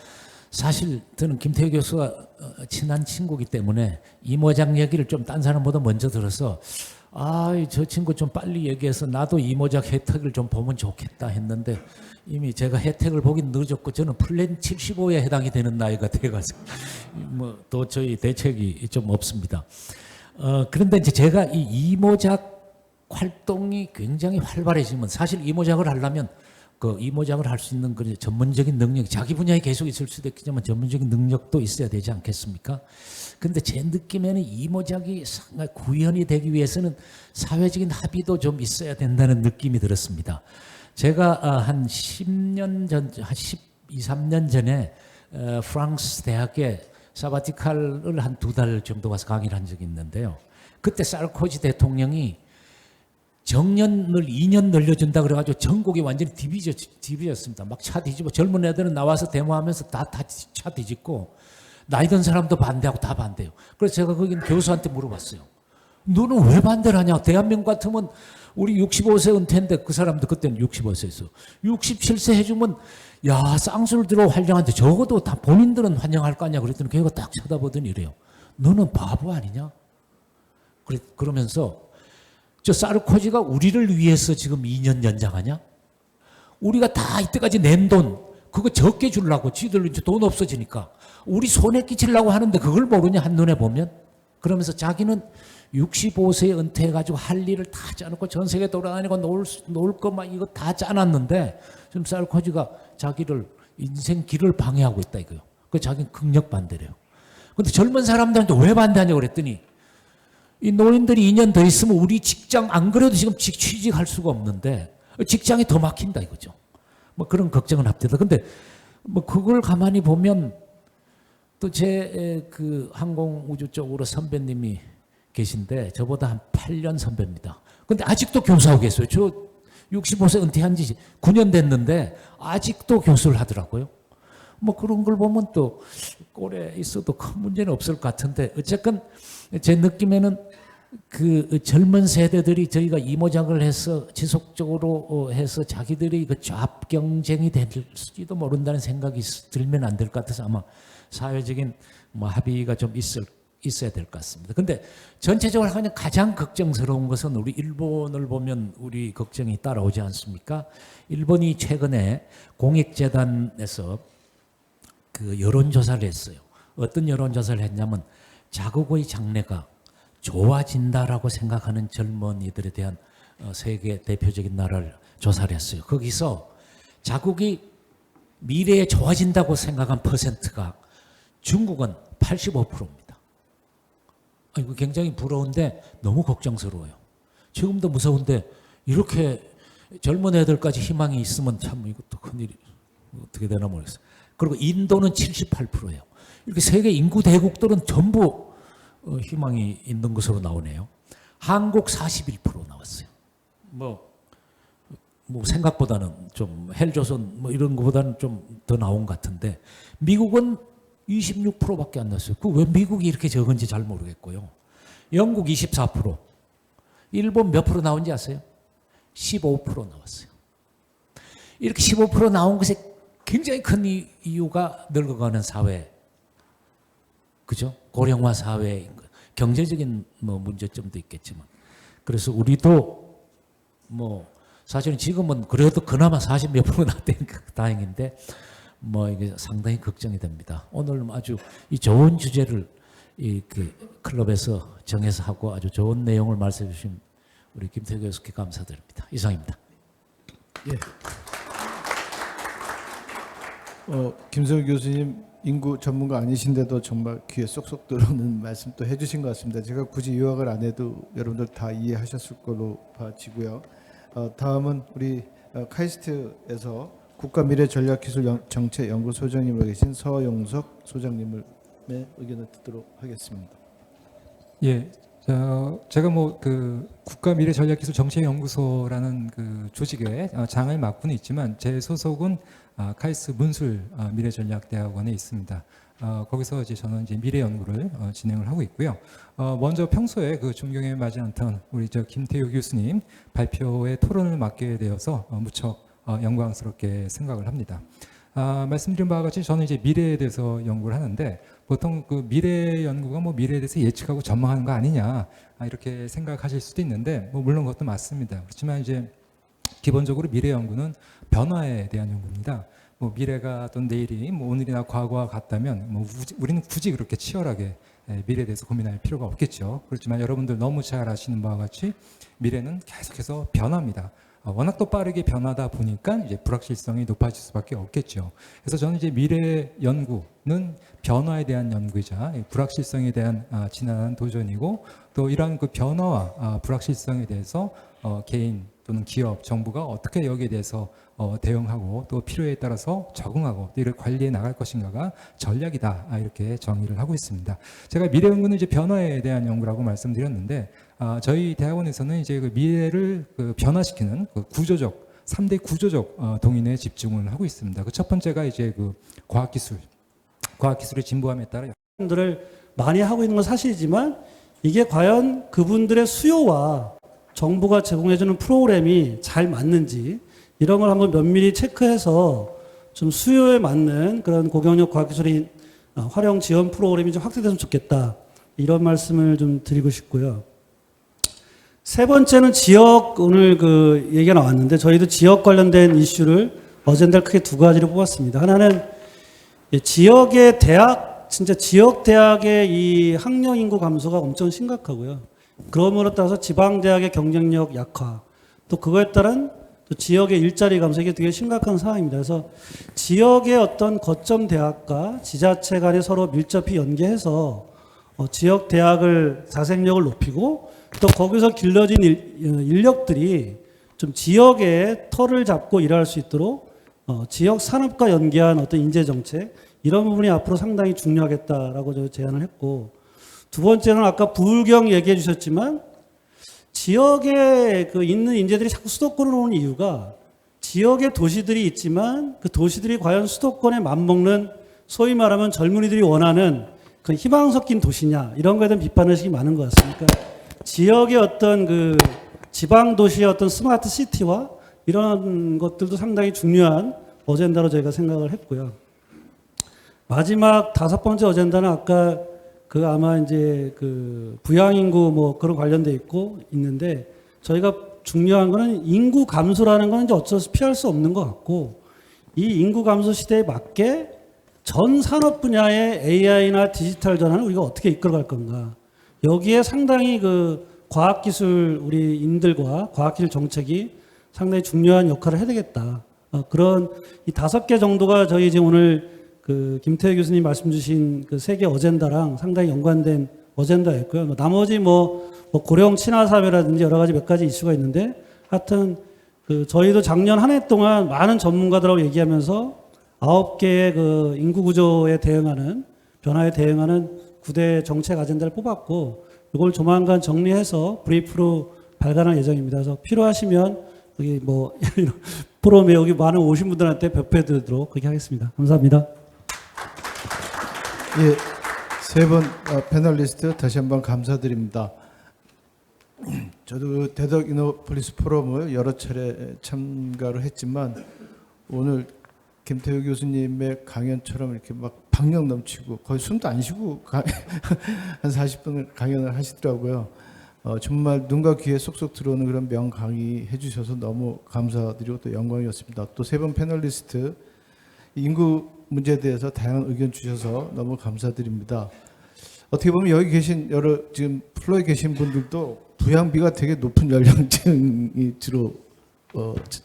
사실 저는 김태욱 교수가 친한 친구이기 때문에 이모작 얘기를 좀 딴 사람보다 먼저 들어서 저 친구 좀 빨리 얘기해서 나도 이모작 혜택을 좀 보면 좋겠다 했는데 이미 제가 혜택을 보긴 늦었고 저는 플랜 75에 해당이 되는 나이가 돼가지고 뭐 도저히 대책이 좀 없습니다. 그런데 이제 제가 이 이모작 활동이 굉장히 활발해지면 사실 이모작을 하려면 그 이모작을 할 수 있는 그 전문적인 능력, 자기 분야에 계속 있을 수도 있겠지만 전문적인 능력도 있어야 되지 않겠습니까? 근데 제 느낌에는 이모작이 상당히 구현이 되기 위해서는 사회적인 합의도 좀 있어야 된다는 느낌이 들었습니다. 제가 한 10년 전, 한 12, 3년 전에 프랑스 대학에 사바티칼을 한 2달 정도 가서 강의를 한 적이 있는데요. 그때 사르코지 대통령이 정년을 2년 늘려준다 그래가지고 전국이 완전히 뒤집어졌습니다. 막 차 뒤집어 젊은 애들은 나와서 데모하면서 다 차 뒤집고 나이 든 사람도 반대하고 다 반대요. 그래서 제가 거기 교수한테 물어봤어요. 너는 왜 반대를 하냐? 대한민국 같으면 우리 65세 은퇴인데 그 사람도 그때는 65세였어. 67세 해주면 야 쌍수를 들어 환영하는데 적어도 다 본인들은 환영할 거 아니야. 그랬더니 걔가 딱 쳐다보더니 이래요. 너는 바보 아니냐? 그러면서 저 사르코지가 우리를 위해서 지금 2년 연장하냐? 우리가 다 이때까지 낸 돈 그거 적게 주려고 지들 이제 돈 없어지니까 우리 손에 끼치려고 하는데 그걸 모르냐 한눈에 보면? 그러면서 자기는 65세에 은퇴해가지고 할 일을 다 짜놓고 전 세계 돌아다니고 놀 거 막 이거 다 짜놨는데 지금 사르코지가 자기를 인생 길을 방해하고 있다 이거요. 그 자기는 극력 반대래요. 근데 젊은 사람들한테 왜 반대하냐고 그랬더니 이 노인들이 2년 더 있으면 우리 직장 안 그래도 지금 취직할 수가 없는데 직장이 더 막힌다 이거죠. 뭐 그런 걱정은 합니다. 근데 뭐 그걸 가만히 보면 또 제 그 항공우주 쪽으로 선배님이 계신데 저보다 한 8년 선배입니다. 근데 아직도 교수하고 계세요. 저 65세 은퇴한 지 9년 됐는데 아직도 교수를 하더라고요. 뭐 그런 걸 보면 또 꼴에 있어도 큰 문제는 없을 것 같은데 어쨌건 제 느낌에는 그 젊은 세대들이 저희가 이모작을 해서 지속적으로 해서 자기들이 그 잡 경쟁이 될지도 모른다는 생각이 들면 안 될 것 같아서 아마 사회적인 뭐 합의가 좀 있어야 될 것 같습니다. 근데 전체적으로 그냥 가장 걱정스러운 것은 우리 일본을 보면 우리 걱정이 따라오지 않습니까? 일본이 최근에 공익재단에서 그 여론조사를 했어요. 어떤 여론조사를 했냐면 자국의 장래가 좋아진다라고 생각하는 젊은이들에 대한 세계 대표적인 나라를 조사를 했어요. 거기서 자국이 미래에 좋아진다고 생각한 퍼센트가 중국은 85%입니다. 이거 굉장히 부러운데 너무 걱정스러워요. 지금도 무서운데 이렇게 젊은 애들까지 희망이 있으면 참 이것도 큰일이 어떻게 되나 모르겠어요. 그리고 인도는 78%예요. 이렇게 세계 인구 대국들은 전부 희망이 있는 것으로 나오네요. 한국 41% 나왔어요. 뭐 생각보다는 좀 헬조선 뭐 이런 것보다는 좀 더 나온 것 같은데 미국은 26%밖에 안 났어요. 그 왜 미국이 이렇게 적은지 잘 모르겠고요. 영국 24%, 일본 몇 프로 나온지 아세요? 15% 나왔어요. 이렇게 15% 나온 것에 굉장히 큰 이유가 늙어가는 사회, 그죠? 고령화 사회인 것. 경제적인 뭐 문제점도 있겠지만, 그래서 우리도 뭐 사실은 지금은 그래도 그나마 40 몇 프로 났다니까 다행인데 뭐 이게 상당히 걱정이 됩니다. 오늘 아주 이 좋은 주제를 그 클럽에서 정해서 하고 아주 좋은 내용을 말씀해 주신 우리 김태규 교수께 감사드립니다. 이상입니다. 예. 김성일 교수님 인구 전문가 아니신데도 정말 귀에 쏙쏙 들어오는 말씀 또 해주신 것 같습니다. 제가 굳이 요약을 안 해도 여러분들 다 이해하셨을 걸로 봐지고요. 다음은 우리 카이스트에서 국가미래전략기술정책연구소장님으로 계신 서용석 소장님의 의견을 듣도록 하겠습니다. 예, 제가 뭐 그 국가미래전략기술정책연구소라는 그 조직의 장을 맡고는 있지만 제 소속은 카이스트 문술 미래전략대학원에 있습니다. 거기서 이제 저는 이제 미래 연구를 진행을 하고 있고요. 먼저 평소에 그 존경에 맞지 않던 우리 김태우 교수님 발표에 토론을 맡게 되어서 무척 영광스럽게 생각을 합니다. 말씀드린 바와 같이 저는 이제 미래에 대해서 연구를 하는데 보통 그 미래 연구가 뭐 미래에 대해서 예측하고 전망하는 거 아니냐 이렇게 생각하실 수도 있는데 뭐 물론 그것도 맞습니다. 그렇지만 이제 기본적으로 미래 연구는 변화에 대한 연구입니다. 뭐 미래가 어떤 내일이 뭐 오늘이나 과거와 같다면 뭐 우리는 굳이 그렇게 치열하게 미래에 대해서 고민할 필요가 없겠죠. 그렇지만 여러분들 너무 잘 아시는 바와 같이 미래는 계속해서 변합니다. 워낙 또 빠르게 변하다 보니까 이제 불확실성이 높아질 수밖에 없겠죠. 그래서 저는 이제 미래 연구는 변화에 대한 연구이자 불확실성에 대한 지난한 도전이고 또 이러한 그 변화와 불확실성에 대해서 개인 또는 기업, 정부가 어떻게 여기에 대해서 대응하고 또 필요에 따라서 적응하고 또 이를 관리해 나갈 것인가가 전략이다 이렇게 정의를 하고 있습니다. 제가 미래 연구는 이제 변화에 대한 연구라고 말씀드렸는데 저희 대학원에서는 이제 그 미래를 그 변화시키는 그 구조적 3대 구조적 동인에 집중을 하고 있습니다. 그 첫 번째가 이제 그 과학기술의 진보함에 따라 들을 많이 하고 있는 건 사실이지만 이게 과연 그분들의 수요와 정부가 제공해주는 프로그램이 잘 맞는지 이런 걸 한번 면밀히 체크해서 좀 수요에 맞는 그런 고경력 과학기술의 활용 지원 프로그램이 좀 확대됐으면 좋겠다. 이런 말씀을 좀 드리고 싶고요. 세 번째는 지역, 오늘 그 얘기가 나왔는데 저희도 지역 관련된 이슈를 어젠다를 크게 두 가지를 뽑았습니다. 하나는 지역의 대학, 진짜 지역 대학의 이 학령 인구 감소가 엄청 심각하고요. 그러므로 따라서 지방대학의 경쟁력 약화, 또 그거에 따른 또 지역의 일자리 감소, 이게 되게 심각한 상황입니다. 그래서 지역의 어떤 거점 대학과 지자체 간에 서로 밀접히 연계해서 지역 대학을 자생력을 높이고 또 거기서 길러진 인력들이 좀 지역의 털을 잡고 일할 수 있도록 지역 산업과 연계한 어떤 인재 정책, 이런 부분이 앞으로 상당히 중요하겠다라고 저 제안을 했고, 두 번째는 아까 부울경 얘기해 주셨지만 지역에 그 있는 인재들이 자꾸 수도권으로 오는 이유가 지역의 도시들이 있지만 그 도시들이 과연 수도권에 맞먹는 소위 말하면 젊은이들이 원하는 그 희망 섞인 도시냐 이런 거에 대한 비판의식이 많은 것 같습니다. 그러니까 지역의 어떤 그 지방 도시의 어떤 스마트 시티와 이런 것들도 상당히 중요한 어젠다로 저희가 생각을 했고요. 마지막 5번째 어젠다는 아까 그 아마 이제 그 부양 인구 뭐 그런 관련돼 있는데 저희가 중요한 거는 인구 감소라는 건 이제 어쩔 수 피할 수 없는 것 같고 이 인구 감소 시대에 맞게 전 산업 분야의 AI나 디지털 전환을 우리가 어떻게 이끌어갈 건가. 여기에 상당히 그 과학기술 우리 인들과 과학기술 정책이 상당히 중요한 역할을 해야 되겠다. 그런 이 5개 정도가 저희 이제 오늘 그 김태희 교수님 말씀 주신 그 3개 어젠다랑 상당히 연관된 어젠다였고요. 나머지 뭐 고령 친화 사회라든지 여러 가지 몇 가지 이슈가 있는데 하여튼 그 저희도 작년 한 해 동안 많은 전문가들하고 얘기하면서 9개의 그 인구 구조에 대응하는 변화에 대응하는 9대 정책 아젠다를 뽑았고 이걸 조만간 정리해서 브리프로 발간할 예정입니다. 그래서 필요하시면 여기 뭐 프로그램에 여기 많은 오신 분들한테 배포해드리도록 그렇게 하겠습니다. 감사합니다. 예, 3분 패널리스트 다시 한번 감사드립니다. 저도 대덕 이노폴리스 포럼을 여러 차례 참가를 했지만 오늘 김태우 교수님의 강연처럼 이렇게 막 박력 넘치고 거의 숨도 안 쉬고 한 40분을 강연을 하시더라고요. 정말 눈과 귀에 쏙쏙 들어오는 그런 명강의 해주셔서 너무 감사드리고 또 영광이었습니다. 또 3분 패널리스트 인구 문제에 대해서 다양한 의견 주셔서 너무 감사드립니다. 어떻게 보면 여기 계신 지금 플로에 계신 분들도 부양비가 되게 높은 연령층이 주로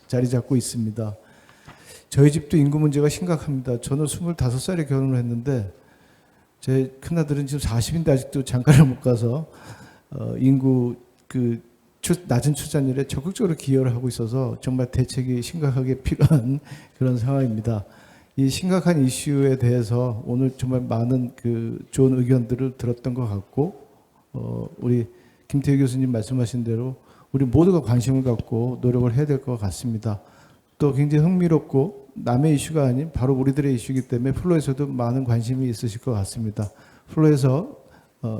자리 잡고 있습니다. 저희 집도 인구 문제가 심각합니다. 저는 25살에 결혼을 했는데 제 큰아들은 지금 40인데 아직도 장가를 못 가서 인구 그 낮은 출산율에 적극적으로 기여를 하고 있어서 정말 대책이 심각하게 필요한 그런 상황입니다. 이 심각한 이슈에 대해서 오늘 정말 많은 그 좋은 의견들을 들었던 것 같고 우리 김태희 교수님 말씀하신 대로 우리 모두가 관심을 갖고 노력을 해야 될 것 같습니다. 또 굉장히 흥미롭고 남의 이슈가 아닌 바로 우리들의 이슈이기 때문에 플로에서도 많은 관심이 있으실 것 같습니다. 플로에서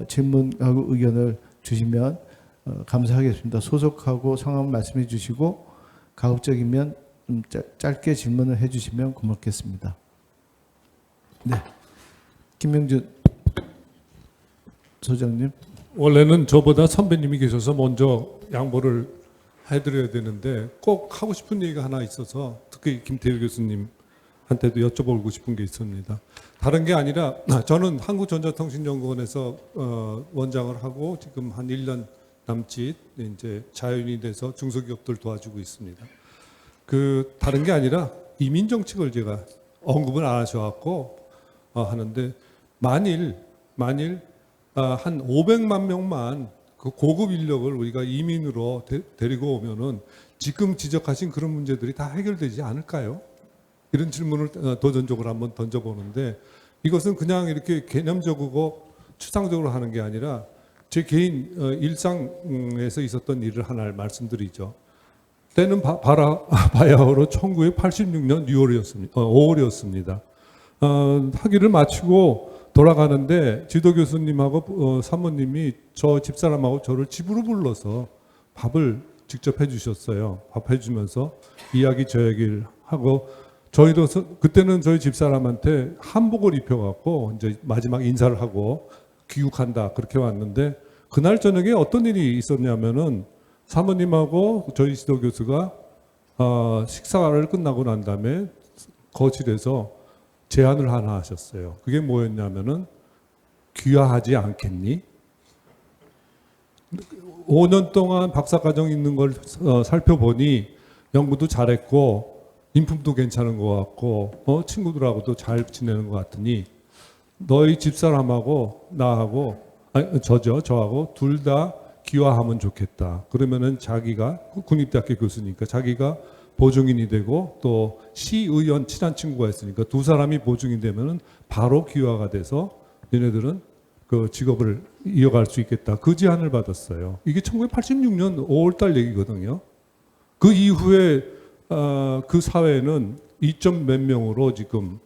질문하고 의견을 주시면 감사하겠습니다. 소속하고 성함 말씀해 주시고 가급적이면 좀 짧게 질문을 해 주시면 고맙겠습니다. 네, 김명준 소장님. 원래는 저보다 선배님이 계셔서 먼저 양보를 해드려야 되는데 꼭 하고 싶은 얘기가 하나 있어서 특히 김태일 교수님한테도 여쭤보고 싶은 게 있습니다. 다른 게 아니라 저는 한국전자통신연구원에서 원장을 하고 지금 한 1년 남짓 이제 자연이 돼서 중소기업들 도와주고 있습니다. 그 다른 게 아니라 이민 정책을 제가 언급을 안 하셔갖고 하는데 만일 한 500만 명만 그 고급 인력을 우리가 이민으로 데리고 오면은 지금 지적하신 그런 문제들이 다 해결되지 않을까요? 이런 질문을 도전적으로 한번 던져보는데 이것은 그냥 이렇게 개념적이고 추상적으로 하는 게 아니라 제 개인 일상에서 있었던 일을 하나를 말씀드리죠. 때는 바야흐로 1986년 5월이었습니다. 학위를 마치고 돌아가는데 지도 교수님하고 사모님이 저 집사람하고 저를 집으로 불러서 밥을 직접 해주셨어요. 밥 해주면서 이야기 저 얘기를 하고 저희도 그때는 저희 집사람한테 한복을 입혀갖고 이제 마지막 인사를 하고 귀국한다 그렇게 왔는데 그날 저녁에 어떤 일이 있었냐면은 사모님하고 저희 지도 교수가 식사를 끝나고 난 다음에 거실에서 제안을 하나 하셨어요. 그게 뭐였냐면은 귀화하지 않겠니? 5년 동안 박사과정 있는 걸 살펴보니 연구도 잘했고 인품도 괜찮은 것 같고 친구들하고도 잘 지내는 것 같으니 너희 집사람하고 나하고 저하고 둘 다 귀화하면 좋겠다. 그러면은 자기가 국립대학교 교수니까 자기가 보증인이 되고 또 시의원 친한 친구가 있으니까 두 사람이 보증이 되면은 바로 귀화가 돼서 얘네들은 그 직업을 이어갈 수 있겠다. 그 제안을 받았어요. 이게 1986년 5월달 얘기거든요. 그 이후에 그 사회는 2점 몇 명으로 지금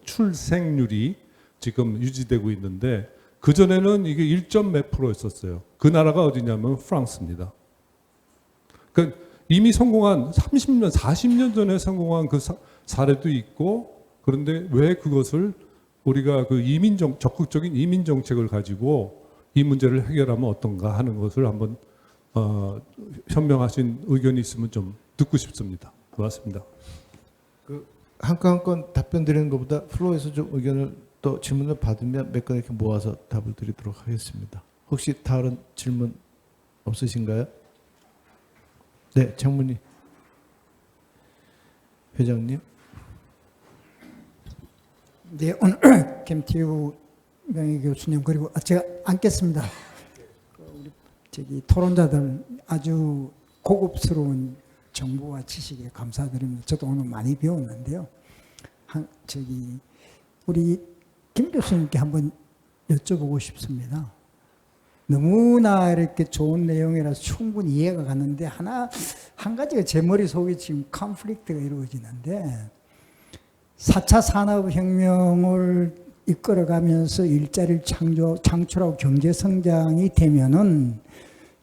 출생률이 지금 유지되고 있는데 그 전에는 이게 1점 몇 %였었어요. 그 나라가 어디냐면 프랑스입니다. 그러니까 이미 성공한 30년, 40년 전에 성공한 그 사례도 있고 그런데 왜 그것을 우리가 그 적극적인 이민 정책을 가지고 이 문제를 해결하면 어떤가 하는 것을 한번 현명하신 의견이 있으면 좀 듣고 싶습니다. 고맙습니다. 한 건 한 건 답변 드리는 것보다 플로어에서 좀 의견을 또 질문을 받으면 몇 건 이렇게 모아서 답을 드리도록 하겠습니다. 혹시 다른 질문 없으신가요? 네, 장문희 회장님. 네, 오늘 김태우 명예 교수님 그리고 제가 앉겠습니다. 우리 토론자들 아주 고급스러운 정보와 지식에 감사드립니다. 저도 오늘 많이 배웠는데요. 우리 김 교수님께 한번 여쭤보고 싶습니다. 너무나 이렇게 좋은 내용이라서 충분히 이해가 가는데 한 가지가 제 머릿속에 지금 컨플릭트가 이루어지는데 4차 산업혁명을 이끌어가면서 일자리를 창출하고 경제성장이 되면은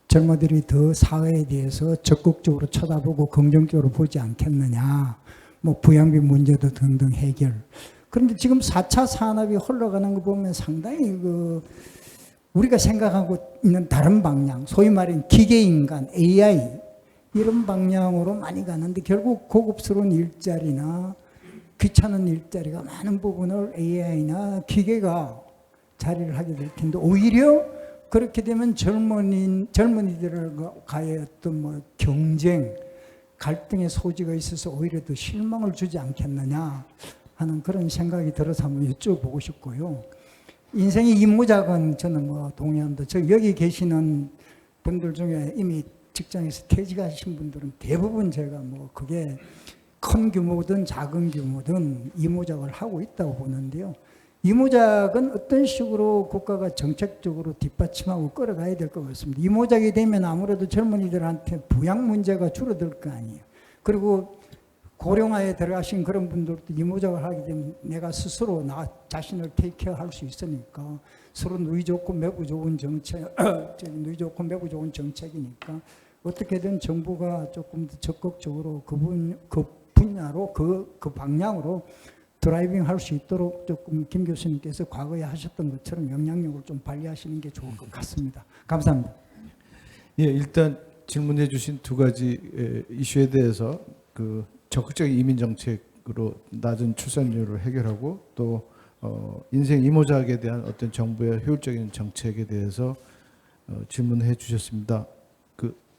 젊은이들이 더 사회에 대해서 적극적으로 쳐다보고 긍정적으로 보지 않겠느냐. 뭐 부양비 문제도 등등 해결. 그런데 지금 4차 산업이 흘러가는 거 보면 상당히 우리가 생각하고 있는 다른 방향, 소위 말하는 기계인간, AI 이런 방향으로 많이 가는데 결국 고급스러운 일자리나 귀찮은 일자리가 많은 부분을 AI나 기계가 자리를 하게 될 텐데 오히려 그렇게 되면 젊은이들과의 어떤 뭐 경쟁, 갈등의 소지가 있어서 오히려 더 실망을 주지 않겠느냐 하는 그런 생각이 들어서 한번 여쭤보고 싶고요. 인생의 이모작은 저는 뭐 동의합니다. 저 여기 계시는 분들 중에 이미 직장에서 퇴직하신 분들은 대부분 제가 뭐 그게 큰 규모든 작은 규모든 이모작을 하고 있다고 보는데요. 이모작은 어떤 식으로 국가가 정책적으로 뒷받침하고 끌어가야 될 것 같습니다. 이모작이 되면 아무래도 젊은이들한테 부양 문제가 줄어들 거 아니에요. 그리고 고령화에 들어가신 그런 분들도 이모작을 하게 되면 내가 스스로 나 자신을 테이크케어 할 수 있으니까 서로 누이 좋고 매부 좋은 누이 좋고 매부 좋은 정책이니까 어떻게든 정부가 조금 더 적극적으로 그 분야로 그 방향으로 드라이빙 할 수 있도록 조금 김 교수님께서 과거에 하셨던 것처럼 영향력을 좀 발휘하시는 게 좋을 것 같습니다. 감사합니다. 예, 일단 질문해 주신 두 가지 이슈에 대해서 그 적극적인 이민 정책으로 낮은 출산율을 해결하고 또 인생 이모작에 대한 어떤 정부의 효율적인 정책에 대해서 질문해 주셨습니다.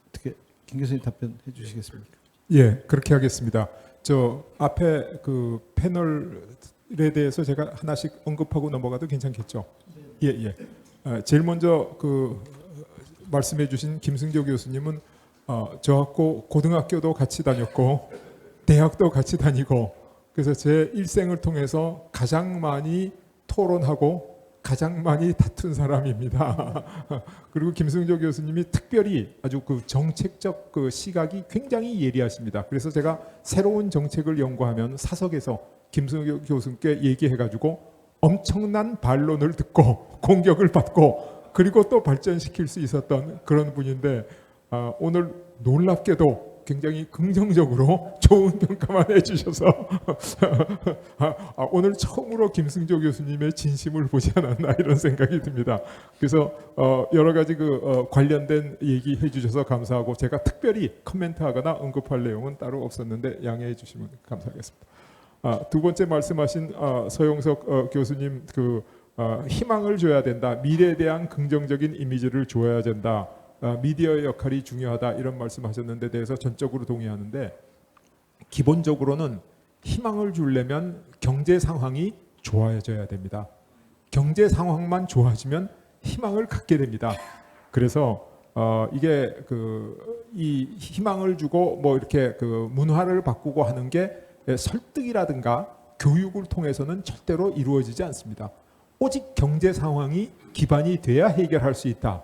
어떻게 김 교수님 답변해 주시겠습니까? 예, 그렇게 하겠습니다. 저 앞에 그 패널에 대해서 제가 하나씩 언급하고 넘어가도 괜찮겠죠? 예, 예. 제일 먼저 그 말씀해주신 김승조 교수님은 저하고 고등학교도 같이 다녔고 대학도 같이 다니고 그래서 제 일생을 통해서 가장 많이 토론하고 가장 많이 다툰 사람입니다. 그리고 김승조 교수님이 특별히 아주 그 정책적 그 시각이 굉장히 예리하십니다. 그래서 제가 새로운 정책을 연구하면 사석에서 김승조 교수님께 얘기해가지고 엄청난 반론을 듣고 공격을 받고 그리고 또 발전시킬 수 있었던 그런 분인데 오늘 놀랍게도 굉장히 긍정적으로 좋은 평가만 해주셔서 오늘 처음으로 김승조 교수님의 진심을 보지 않았나 이런 생각이 듭니다. 그래서 여러 가지 관련된 얘기 해주셔서 감사하고 제가 특별히 코멘트하거나 언급할 내용은 따로 없었는데 양해해 주시면 감사하겠습니다. 두 번째 말씀하신 서용석 교수님 희망을 줘야 된다. 미래에 대한 긍정적인 이미지를 줘야 된다. 미디어의 역할이 중요하다 이런 말씀하셨는데 대해서 전적으로 동의하는데 기본적으로는 희망을 주려면 경제 상황이 좋아져야 됩니다. 경제 상황만 좋아지면 희망을 갖게 됩니다. 그래서 이게 이 희망을 주고 뭐 이렇게 문화를 바꾸고 하는 게 설득이라든가 교육을 통해서는 절대로 이루어지지 않습니다. 오직 경제 상황이 기반이 돼야 해결할 수 있다.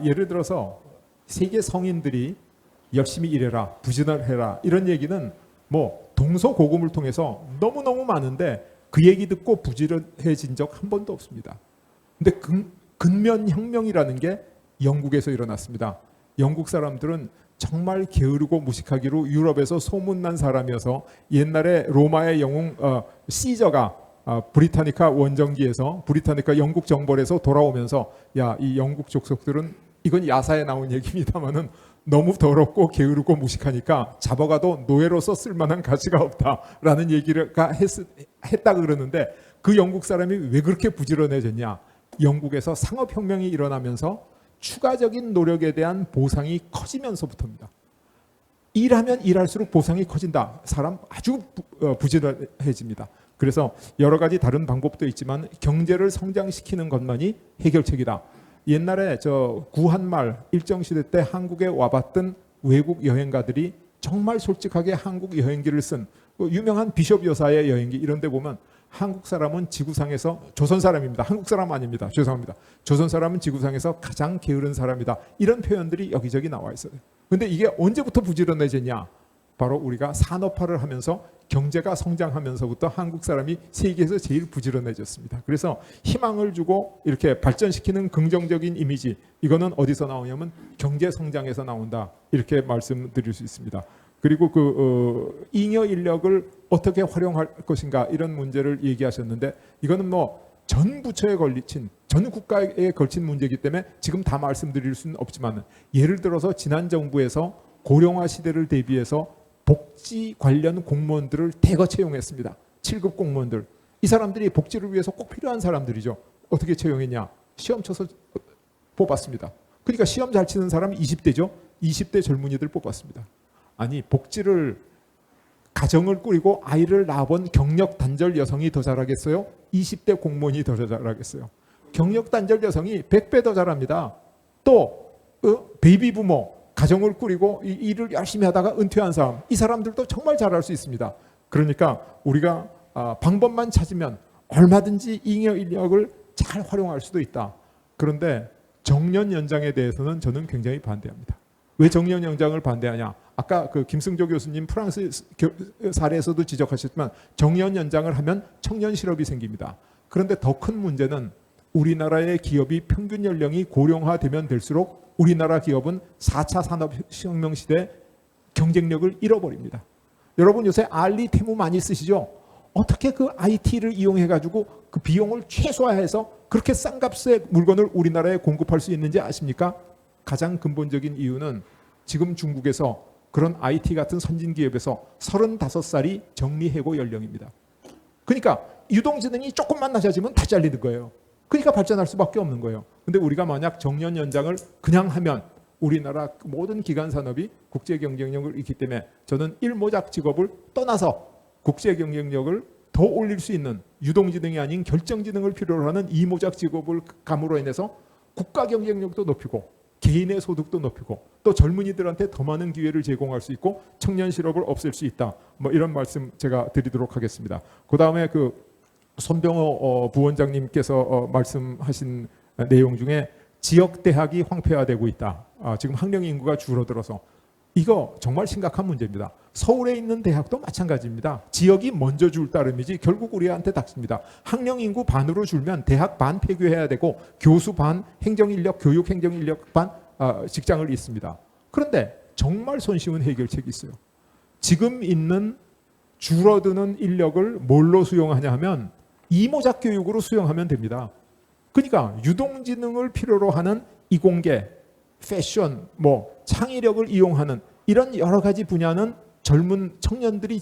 예를 들어서 세계 성인들이 열심히 일해라, 부진을 해라 이런 얘기는 뭐 동서고금을 통해서 너무너무 많은데 그 얘기 듣고 부지런해진 적 한 번도 없습니다. 근데 근면혁명이라는 게 영국에서 일어났습니다. 영국 사람들은 정말 게으르고 무식하기로 유럽에서 소문난 사람이어서 옛날에 로마의 영웅 시저가 브리타니카 원정기에서 브리타니카 영국 정벌에서 돌아오면서 야, 이 영국 족속들은 이건 야사에 나온 얘기입니다만은 너무 더럽고 게으르고 무식하니까 잡아가도 노예로서 쓸만한 가치가 없다라는 얘기를 했다 그러는데 그 영국 사람이 왜 그렇게 부지런해졌냐? 영국에서 상업혁명이 일어나면서 추가적인 노력에 대한 보상이 커지면서부터입니다. 일하면 일할수록 보상이 커진다. 사람 아주 부지런해집니다. 그래서 여러 가지 다른 방법도 있지만 경제를 성장시키는 것만이 해결책이다. 옛날에 저 구한말 일정시대 때 한국에 와봤던 외국 여행가들이 정말 솔직하게 한국 여행기를 쓴 유명한 비숍 여사의 여행기 이런 데 보면 한국 사람은 지구상에서 조선 사람입니다. 한국 사람 아닙니다. 죄송합니다. 조선 사람은 지구상에서 가장 게으른 사람이다. 이런 표현들이 여기저기 나와 있어요. 근데 이게 언제부터 부지런해졌냐? 바로 우리가 산업화를 하면서 경제가 성장하면서부터 한국 사람이 세계에서 제일 부지런해졌습니다. 그래서 희망을 주고 이렇게 발전시키는 긍정적인 이미지, 이거는 어디서 나오냐면 경제 성장에서 나온다. 이렇게 말씀드릴 수 있습니다. 그리고 잉여 인력을 어떻게 활용할 것인가 이런 문제를 얘기하셨는데 이거는 뭐 전 부처에 걸친 전 국가에 걸친 문제이기 때문에 지금 다 말씀드릴 수는 없지만 예를 들어서 지난 정부에서 고령화 시대를 대비해서 복지 관련 공무원들을 대거 채용했습니다. 7급 공무원들. 이 사람들이 복지를 위해서 꼭 필요한 사람들이죠. 어떻게 채용했냐? 시험 쳐서 뽑았습니다. 그러니까 시험 잘 치는 사람이 20대죠. 20대 젊은이들 뽑았습니다. 아니 복지를 가정을 꾸리고 아이를 낳아본 경력 단절 여성이 더 잘하겠어요? 20대 공무원이 더 잘하겠어요? 경력 단절 여성이 100배 더 잘합니다. 또 베이비 부모 가정을 꾸리고 일을 열심히 하다가 은퇴한 사람, 이 사람들도 정말 잘할 수 있습니다. 그러니까 우리가 방법만 찾으면 얼마든지 잉여 인력을 잘 활용할 수도 있다. 그런데 정년 연장에 대해서는 저는 굉장히 반대합니다. 왜 정년 연장을 반대하냐? 아까 그 김승조 교수님 프랑스 사례에서도 지적하셨지만 정년 연장을 하면 청년 실업이 생깁니다. 그런데 더 큰 문제는 우리나라의 기업이 평균 연령이 고령화되면 될수록 우리나라 기업은 4차 산업혁명 시대 경쟁력을 잃어버립니다. 여러분 요새 알리 테무 많이 쓰시죠? 어떻게 그 IT를 이용해가지고 그 비용을 최소화해서 그렇게 싼 값의 물건을 우리나라에 공급할 수 있는지 아십니까? 가장 근본적인 이유는 지금 중국에서 그런 IT 같은 선진 기업에서 35살이 정리해고 연령입니다. 그러니까 유동지능이 조금만 낮아지면 다 잘리는 거예요. 그러니까 발전할 수밖에 없는 거예요. 근데 우리가 만약 정년 연장을 그냥 하면 우리나라 모든 기간 산업이 국제 경쟁력을 잃기 때문에 저는 일모작 직업을 떠나서 국제 경쟁력을 더 올릴 수 있는 유동지능이 아닌 결정지능을 필요로 하는 이모작 직업을 감으로 인해서 국가 경쟁력도 높이고 개인의 소득도 높이고 또 젊은이들한테 더 많은 기회를 제공할 수 있고 청년 실업을 없앨 수 있다. 뭐 이런 말씀 제가 드리도록 하겠습니다. 그다음에 그 손병호 부원장님께서 말씀하신 내용 중에 지역 대학이 황폐화되고 있다. 지금 학령 인구가 줄어들어서 이거 정말 심각한 문제입니다. 서울에 있는 대학도 마찬가지입니다. 지역이 먼저 줄 따름이지 결국 우리한테 닥칩니다. 학령 인구 반으로 줄면 대학 반 폐교해야 되고 교수 반, 행정인력, 교육 행정인력 반 직장을 잃습니다. 그런데 정말 손쉬운 해결책이 있어요. 지금 있는 줄어드는 인력을 뭘로 수용하냐 하면 이모작 교육으로 수용하면 됩니다. 그러니까 유동지능을 필요로 하는 이공계, 패션, 뭐 창의력을 이용하는 이런 여러 가지 분야는 젊은 청년들이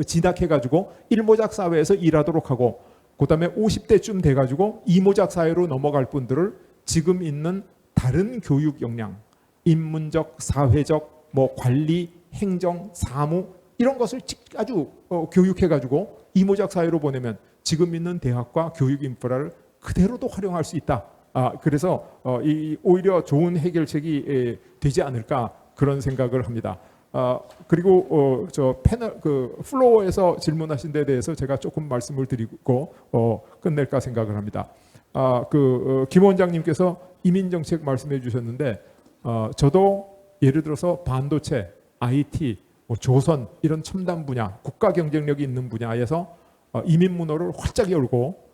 진학해가지고 일모작 사회에서 일하도록 하고 그다음에 50대쯤 돼가지고 이모작 사회로 넘어갈 분들을 지금 있는 다른 교육 역량, 인문적, 사회적, 뭐 관리, 행정, 사무 이런 것을 아주 교육해가지고 이모작 사회로 보내면 지금 있는 대학과 교육 인프라를 그대로도 활용할 수 있다. 그래서 오히려 좋은 해결책이 되지 않을까 그런 생각을 합니다. 그리고 저 패널 그 플로어에서 질문하신 데 대해서 제가 조금 말씀을 드리고 끝낼까 생각을 합니다. 김 원장님께서 이민 정책 말씀해 주셨는데 저도 예를 들어서 반도체, IT, 뭐 조선 이런 첨단 분야, 국가 경쟁력이 있는 분야에서 이민 문호를 활짝 열고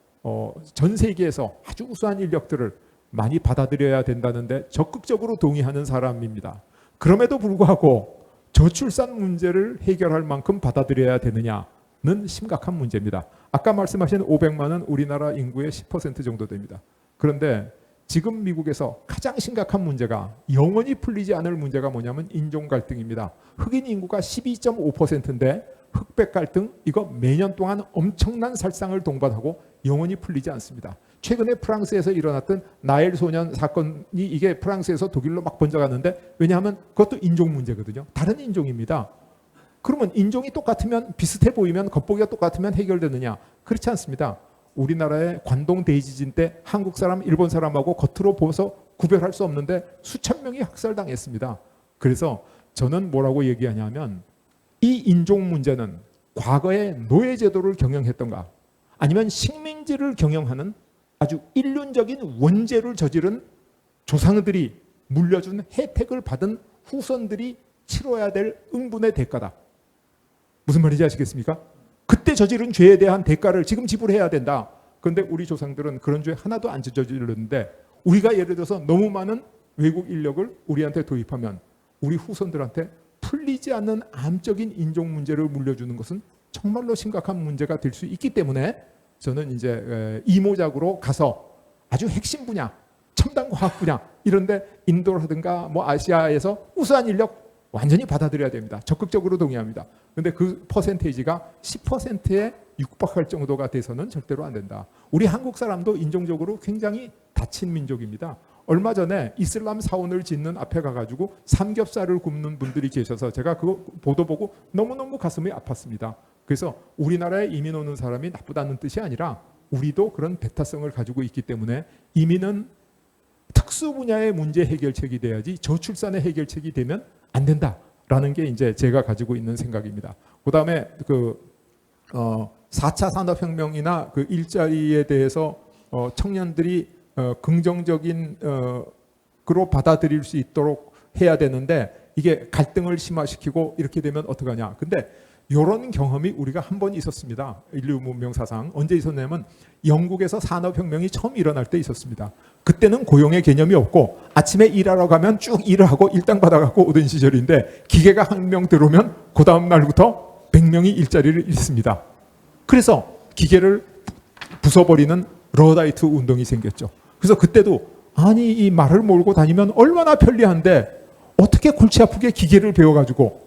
전 세계에서 아주 우수한 인력들을 많이 받아들여야 된다는데 적극적으로 동의하는 사람입니다. 그럼에도 불구하고 저출산 문제를 해결할 만큼 받아들여야 되느냐는 심각한 문제입니다. 아까 말씀하신 500만은 우리나라 인구의 10% 정도 됩니다. 그런데 지금 미국에서 가장 심각한 문제가 영원히 풀리지 않을 문제가 뭐냐면 인종 갈등입니다. 흑인 인구가 12.5%인데 흑백 갈등 이거 매년 동안 엄청난 살상을 동반하고 영원히 풀리지 않습니다. 최근에 프랑스에서 일어났던 나엘 소년 사건이 이게 프랑스에서 독일로 막 번져갔는데 왜냐하면 그것도 인종 문제거든요. 다른 인종입니다. 그러면 인종이 똑같으면 비슷해 보이면 겉보기가 똑같으면 해결되느냐? 그렇지 않습니다. 우리나라의 관동 대지진 때 한국 사람, 일본 사람하고 겉으로 보서 구별할 수 없는데 수천 명이 학살당했습니다. 그래서 저는 뭐라고 얘기하냐면 이 인종 문제는 과거에 노예제도를 경영했던가 아니면 식민지를 경영하는 아주 일륜적인 원죄를 저지른 조상들이 물려준 혜택을 받은 후손들이 치러야 될 응분의 대가다. 무슨 말인지 아시겠습니까? 그때 저지른 죄에 대한 대가를 지금 지불해야 된다. 그런데 우리 조상들은 그런 죄 하나도 안 저질렀는데 우리가 예를 들어서 너무 많은 외국 인력을 우리한테 도입하면 우리 후손들한테 풀리지 않는 암적인 인종 문제를 물려주는 것은 정말로 심각한 문제가 될 수 있기 때문에 저는 이제 이모작으로 가서 아주 핵심 분야, 첨단 과학 분야 이런데 인도라든가 뭐 아시아에서 우수한 인력 완전히 받아들여야 됩니다. 적극적으로 동의합니다. 그런데 그 퍼센테이지가 10%에 육박할 정도가 돼서는 절대로 안 된다. 우리 한국 사람도 인종적으로 굉장히 다친 민족입니다. 얼마 전에 이슬람 사원을 짓는 앞에 가가지고 삼겹살을 굽는 분들이 계셔서 제가 그거 보도 보고 너무너무 가슴이 아팠습니다. 그래서 우리나라에 이민 오는 사람이 나쁘다는 뜻이 아니라 우리도 그런 배타성을 가지고 있기 때문에 이민은 특수 분야의 문제 해결책이 돼야지 저출산의 해결책이 되면 안 된다라는 게 이제 제가 가지고 있는 생각입니다. 그다음에 4차 산업혁명이나 그 일자리에 대해서 청년들이 긍정적인 그로 받아들일 수 있도록 해야 되는데 이게 갈등을 심화시키고 이렇게 되면 어떡하냐. 근데 이런 경험이 우리가 한 번 있었습니다. 인류 문명 사상. 언제 있었냐면 영국에서 산업혁명이 처음 일어날 때 있었습니다. 그때는 고용의 개념이 없고 아침에 일하러 가면 쭉 일을 하고 일당 받아갖고 오던 시절인데 기계가 한 명 들어오면 그 다음 날부터 100명이 일자리를 잃습니다. 그래서 기계를 부숴버리는 러다이트 운동이 생겼죠. 그래서 그때도 아니 이 말을 몰고 다니면 얼마나 편리한데 어떻게 골치 아프게 기계를 배워가지고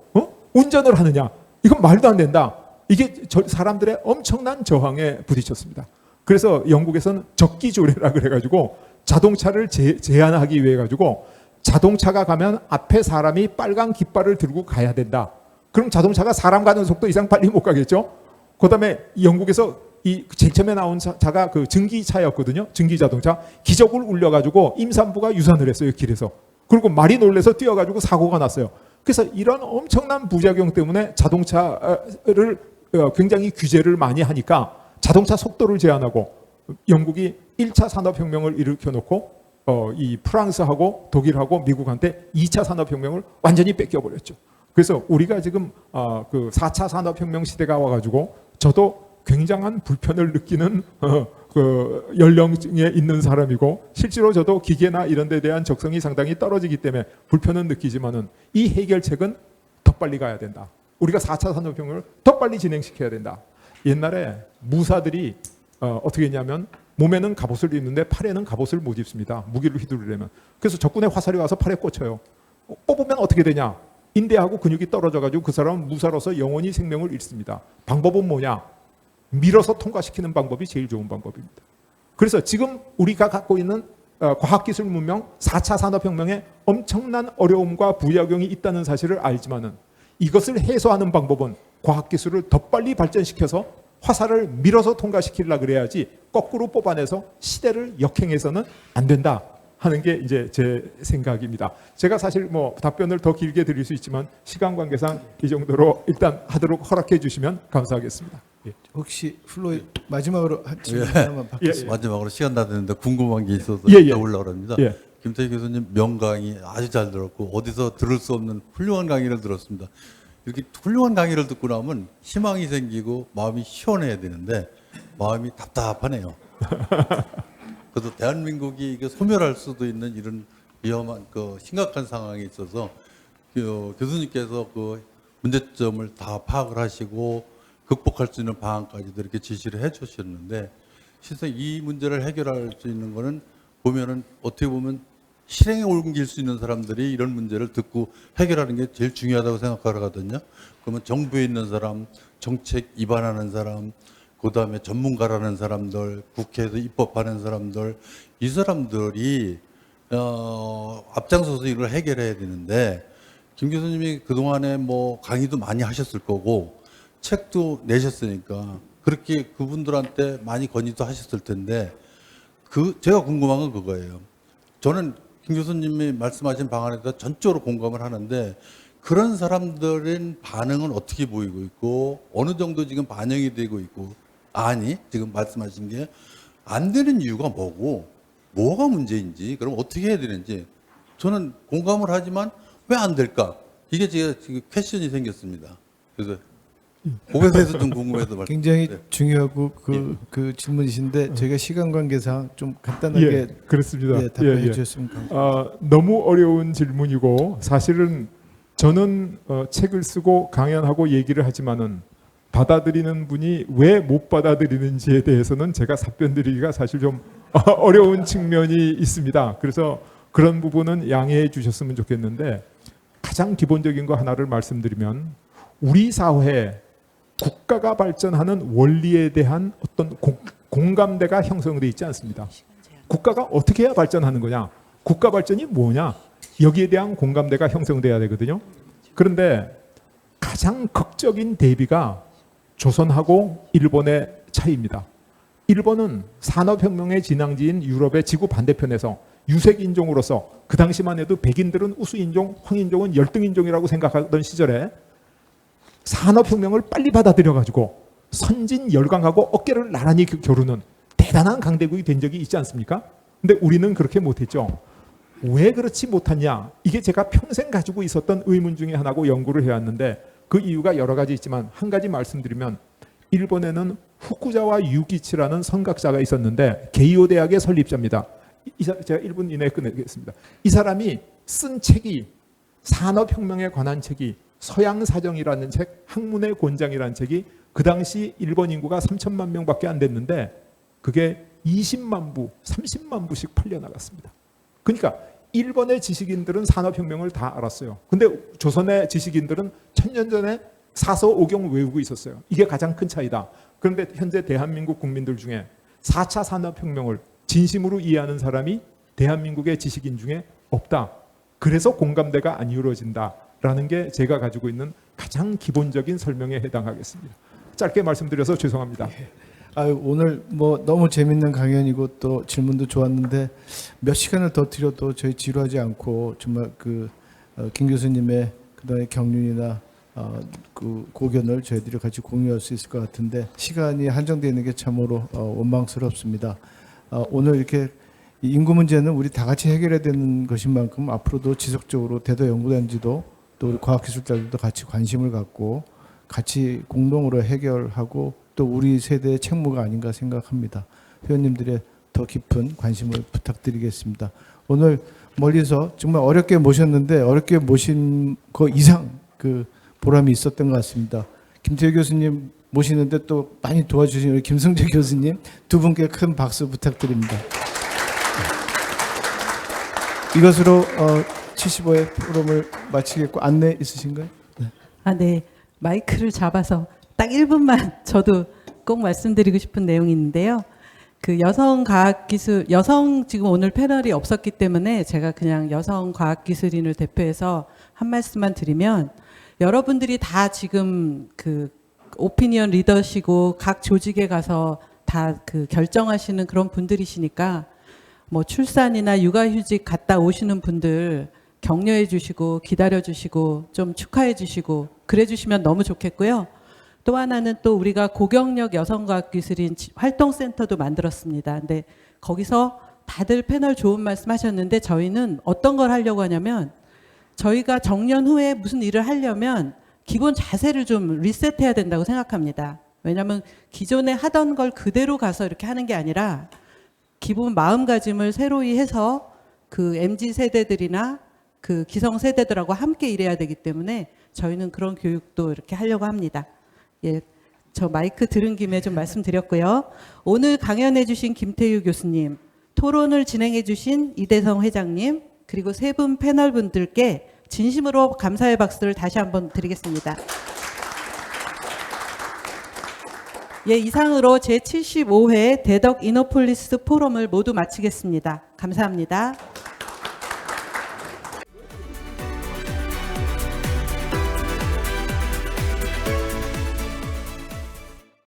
운전을 하느냐. 이건 말도 안 된다. 이게 사람들의 엄청난 저항에 부딪혔습니다. 그래서 영국에서는 적기조례라 그래가지고 자동차를 제한하기 위해 가지고 자동차가 가면 앞에 사람이 빨간 깃발을 들고 가야 된다. 그럼 자동차가 사람 가는 속도 이상 빨리 못 가겠죠. 그다음에 영국에서 이 제일 처음에 나온 차가 그 증기차였거든요. 증기자동차. 기적을 울려가지고 임산부가 유산을 했어요. 길에서. 그리고 말이 놀래서 뛰어가지고 사고가 났어요. 그래서 이런 엄청난 부작용 때문에 자동차를 굉장히 규제를 많이 하니까 자동차 속도를 제한하고 영국이 1차 산업혁명을 일으켜놓고 이 프랑스하고 독일하고 미국한테 2차 산업혁명을 완전히 뺏겨버렸죠. 그래서 우리가 지금 그 4차 산업혁명 시대가 와가지고 저도 굉장한 불편을 느끼는 그 연령층에 있는 사람이고 실제로 저도 기계나 이런 데 대한 적성이 상당히 떨어지기 때문에 불편은 느끼지만은 이 해결책은 더 빨리 가야 된다. 우리가 4차 산업혁명을 더 빨리 진행시켜야 된다. 옛날에 무사들이 어떻게 했냐면 몸에는 갑옷을 입는데 팔에는 갑옷을 못 입습니다. 무기를 휘두르려면. 그래서 적군의 화살이 와서 팔에 꽂혀요. 뽑으면 어떻게 되냐. 인대하고 근육이 떨어져가지고 그 사람은 무사로서 영원히 생명을 잃습니다. 방법은 뭐냐. 밀어서 통과시키는 방법이 제일 좋은 방법입니다. 그래서 지금 우리가 갖고 있는 과학기술 문명 4차 산업혁명에 엄청난 어려움과 부작용이 있다는 사실을 알지만은 이것을 해소하는 방법은 과학기술을 더 빨리 발전시켜서 화살을 밀어서 통과시키려고 그래야지 거꾸로 뽑아내서 시대를 역행해서는 안 된다 하는 게 이제 제 생각입니다. 제가 사실 뭐 답변을 더 길게 드릴 수 있지만 시간 관계상 이 정도로 일단 하도록 허락해 주시면 감사하겠습니다. 혹시 플로이 마지막으로 한 질문 예. 하나만 받겠습니다. 마지막으로 시간 다 됐는데 궁금한 게 있어서 예, 예. 여쭤보려고 합니다. 예. 김태희 교수님 명강의 아주 잘 들었고 어디서 들을 수 없는 훌륭한 강의를 들었습니다. 이렇게 훌륭한 강의를 듣고 나면 희망이 생기고 마음이 시원해야 되는데 마음이 답답하네요. 그래서 대한민국이 이게 소멸할 수도 있는 이런 위험한 심각한 상황에 있어서 교수님께서 그 문제점을 다 파악을 하시고 극복할 수 있는 방안까지도 이렇게 지시를 해 주셨는데 실제 이 문제를 해결할 수 있는 거는 보면은 어떻게 보면 실행에 옮길 수 있는 사람들이 이런 문제를 듣고 해결하는 게 제일 중요하다고 생각하거든요. 그러면 정부에 있는 사람, 정책 입안하는 사람, 그다음에 전문가라는 사람들, 국회에서 입법하는 사람들, 이 사람들이 앞장서서 이걸 해결해야 되는데 김 교수님이 그동안에 뭐 강의도 많이 하셨을 거고 책도 내셨으니까 그렇게 그분들한테 많이 건의도 하셨을 텐데 제가 궁금한 건 그거예요. 저는 김 교수님이 말씀하신 방안에 대해서 전적으로 공감을 하는데 그런 사람들의 반응은 어떻게 보이고 있고 어느 정도 지금 반영이 되고 있고 지금 말씀하신 게 안 되는 이유가 뭐고 뭐가 문제인지 그럼 어떻게 해야 되는지 저는 공감을 하지만 왜 안 될까? 이게 제가 지금 퀘션이 생겼습니다. 그래서 그거에 대해서 좀 궁금해서 말씀. 굉장히 네. 중요하고 그 질문이신데 저희가 시간 관계상 좀 간단하게 예, 그렇습니다. 네, 답변해 예, 예. 주셨으면 감사합니다. 너무 어려운 질문이고 사실은 저는 책을 쓰고 강연하고 얘기를 하지만은 받아들이는 분이 왜 못 받아들이는지에 대해서는 제가 답변드리기가 사실 좀 어려운 측면이 있습니다. 그래서 그런 부분은 양해해 주셨으면 좋겠는데 가장 기본적인 거 하나를 말씀드리면 우리 사회에 국가가 발전하는 원리에 대한 어떤 공감대가 형성되어 있지 않습니다. 국가가 어떻게 해야 발전하는 거냐? 국가 발전이 뭐냐? 여기에 대한 공감대가 형성돼야 되거든요. 그런데 가장 극적인 대비가 조선하고 일본의 차이입니다. 일본은 산업혁명의 진앙지인 유럽의 지구 반대편에서 유색인종으로서 그 당시만 해도 백인들은 우수인종, 황인종은 열등인종이라고 생각하던 시절에 산업혁명을 빨리 받아들여가지고 선진 열강하고 어깨를 나란히 겨루는 대단한 강대국이 된 적이 있지 않습니까? 근데 우리는 그렇게 못했죠. 왜 그렇지 못하냐? 이게 제가 평생 가지고 있었던 의문 중에 하나고 연구를 해왔는데 그 이유가 여러 가지 있지만 한 가지 말씀드리면 일본에는 후쿠자와 유기치라는 선각자가 있었는데 게이오 대학의 설립자입니다. 제가 1분 이내에 끝내겠습니다. 이 사람이 쓴 책이 산업혁명에 관한 책이 서양사정이라는 책, 학문의 권장이라는 책이 그 당시 일본 인구가 3천만 명밖에 안 됐는데 그게 20만 부, 30만 부씩 팔려나갔습니다. 그러니까 일본의 지식인들은 산업혁명을 다 알았어요. 근데 조선의 지식인들은 1000년 전에 사서오경 외우고 있었어요. 이게 가장 큰 차이다. 그런데 현재 대한민국 국민들 중에 4차 산업혁명을 진심으로 이해하는 사람이 대한민국의 지식인 중에 없다. 그래서 공감대가 안 이루어진다라는 게 제가 가지고 있는 가장 기본적인 설명에 해당하겠습니다. 짧게 말씀드려서 죄송합니다. 오늘 뭐 너무 재밌는 강연이고 또 질문도 좋았는데 몇 시간을 더 드려도 저희 지루하지 않고 정말 김 교수님의 그다음에 경륜이나 그 고견을 저희들이 같이 공유할 수 있을 것 같은데 시간이 한정되어 있는 게 참으로 원망스럽습니다. 오늘 이렇게 인구 문제는 우리 다 같이 해결해야 되는 것인 만큼 앞으로도 지속적으로 대도연구단지도 또 우리 과학기술자들도 같이 관심을 갖고 같이 공동으로 해결하고 또 우리 세대의 책무가 아닌가 생각합니다. 회원님들의 더 깊은 관심을 부탁드리겠습니다. 오늘 멀리서 정말 어렵게 모셨는데 어렵게 모신 거 이상 그 보람이 있었던 것 같습니다. 김태희 교수님 모시는데 또 많이 도와주신 우리 김승재 교수님 두 분께 큰 박수 부탁드립니다. 이것으로 75회 포럼을 마치겠고 안내 있으신가요? 네. 네. 마이크를 잡아서 딱 1분만 저도 꼭 말씀드리고 싶은 내용이 있는데요. 그 여성 지금 오늘 패널이 없었기 때문에 제가 그냥 여성 과학기술인을 대표해서 한 말씀만 드리면 여러분들이 다 지금 그 오피니언 리더시고 각 조직에 가서 다 그 결정하시는 그런 분들이시니까 뭐 출산이나 육아휴직 갔다 오시는 분들 격려해 주시고 기다려 주시고 좀 축하해 주시고 그래 주시면 너무 좋겠고요. 또 하나는 또 우리가 고경력 여성과학기술인 활동센터도 만들었습니다. 근데 거기서 다들 패널 좋은 말씀 하셨는데 저희는 어떤 걸 하려고 하냐면 저희가 정년 후에 무슨 일을 하려면 기본 자세를 좀 리셋해야 된다고 생각합니다. 왜냐하면 기존에 하던 걸 그대로 가서 이렇게 하는 게 아니라 기본 마음가짐을 새로이 해서 그 MZ 세대들이나 그 기성 세대들하고 함께 일해야 되기 때문에 저희는 그런 교육도 이렇게 하려고 합니다. 예, 저 마이크 들은 김에 좀 말씀드렸고요. 오늘 강연해주신 김태유 교수님, 토론을 진행해주신 이대성 회장님, 그리고 세 분 패널 분들께 진심으로 감사의 박수를 다시 한번 드리겠습니다. 예, 이상으로 제75회 대덕 이노폴리스 포럼을 모두 마치겠습니다. 감사합니다.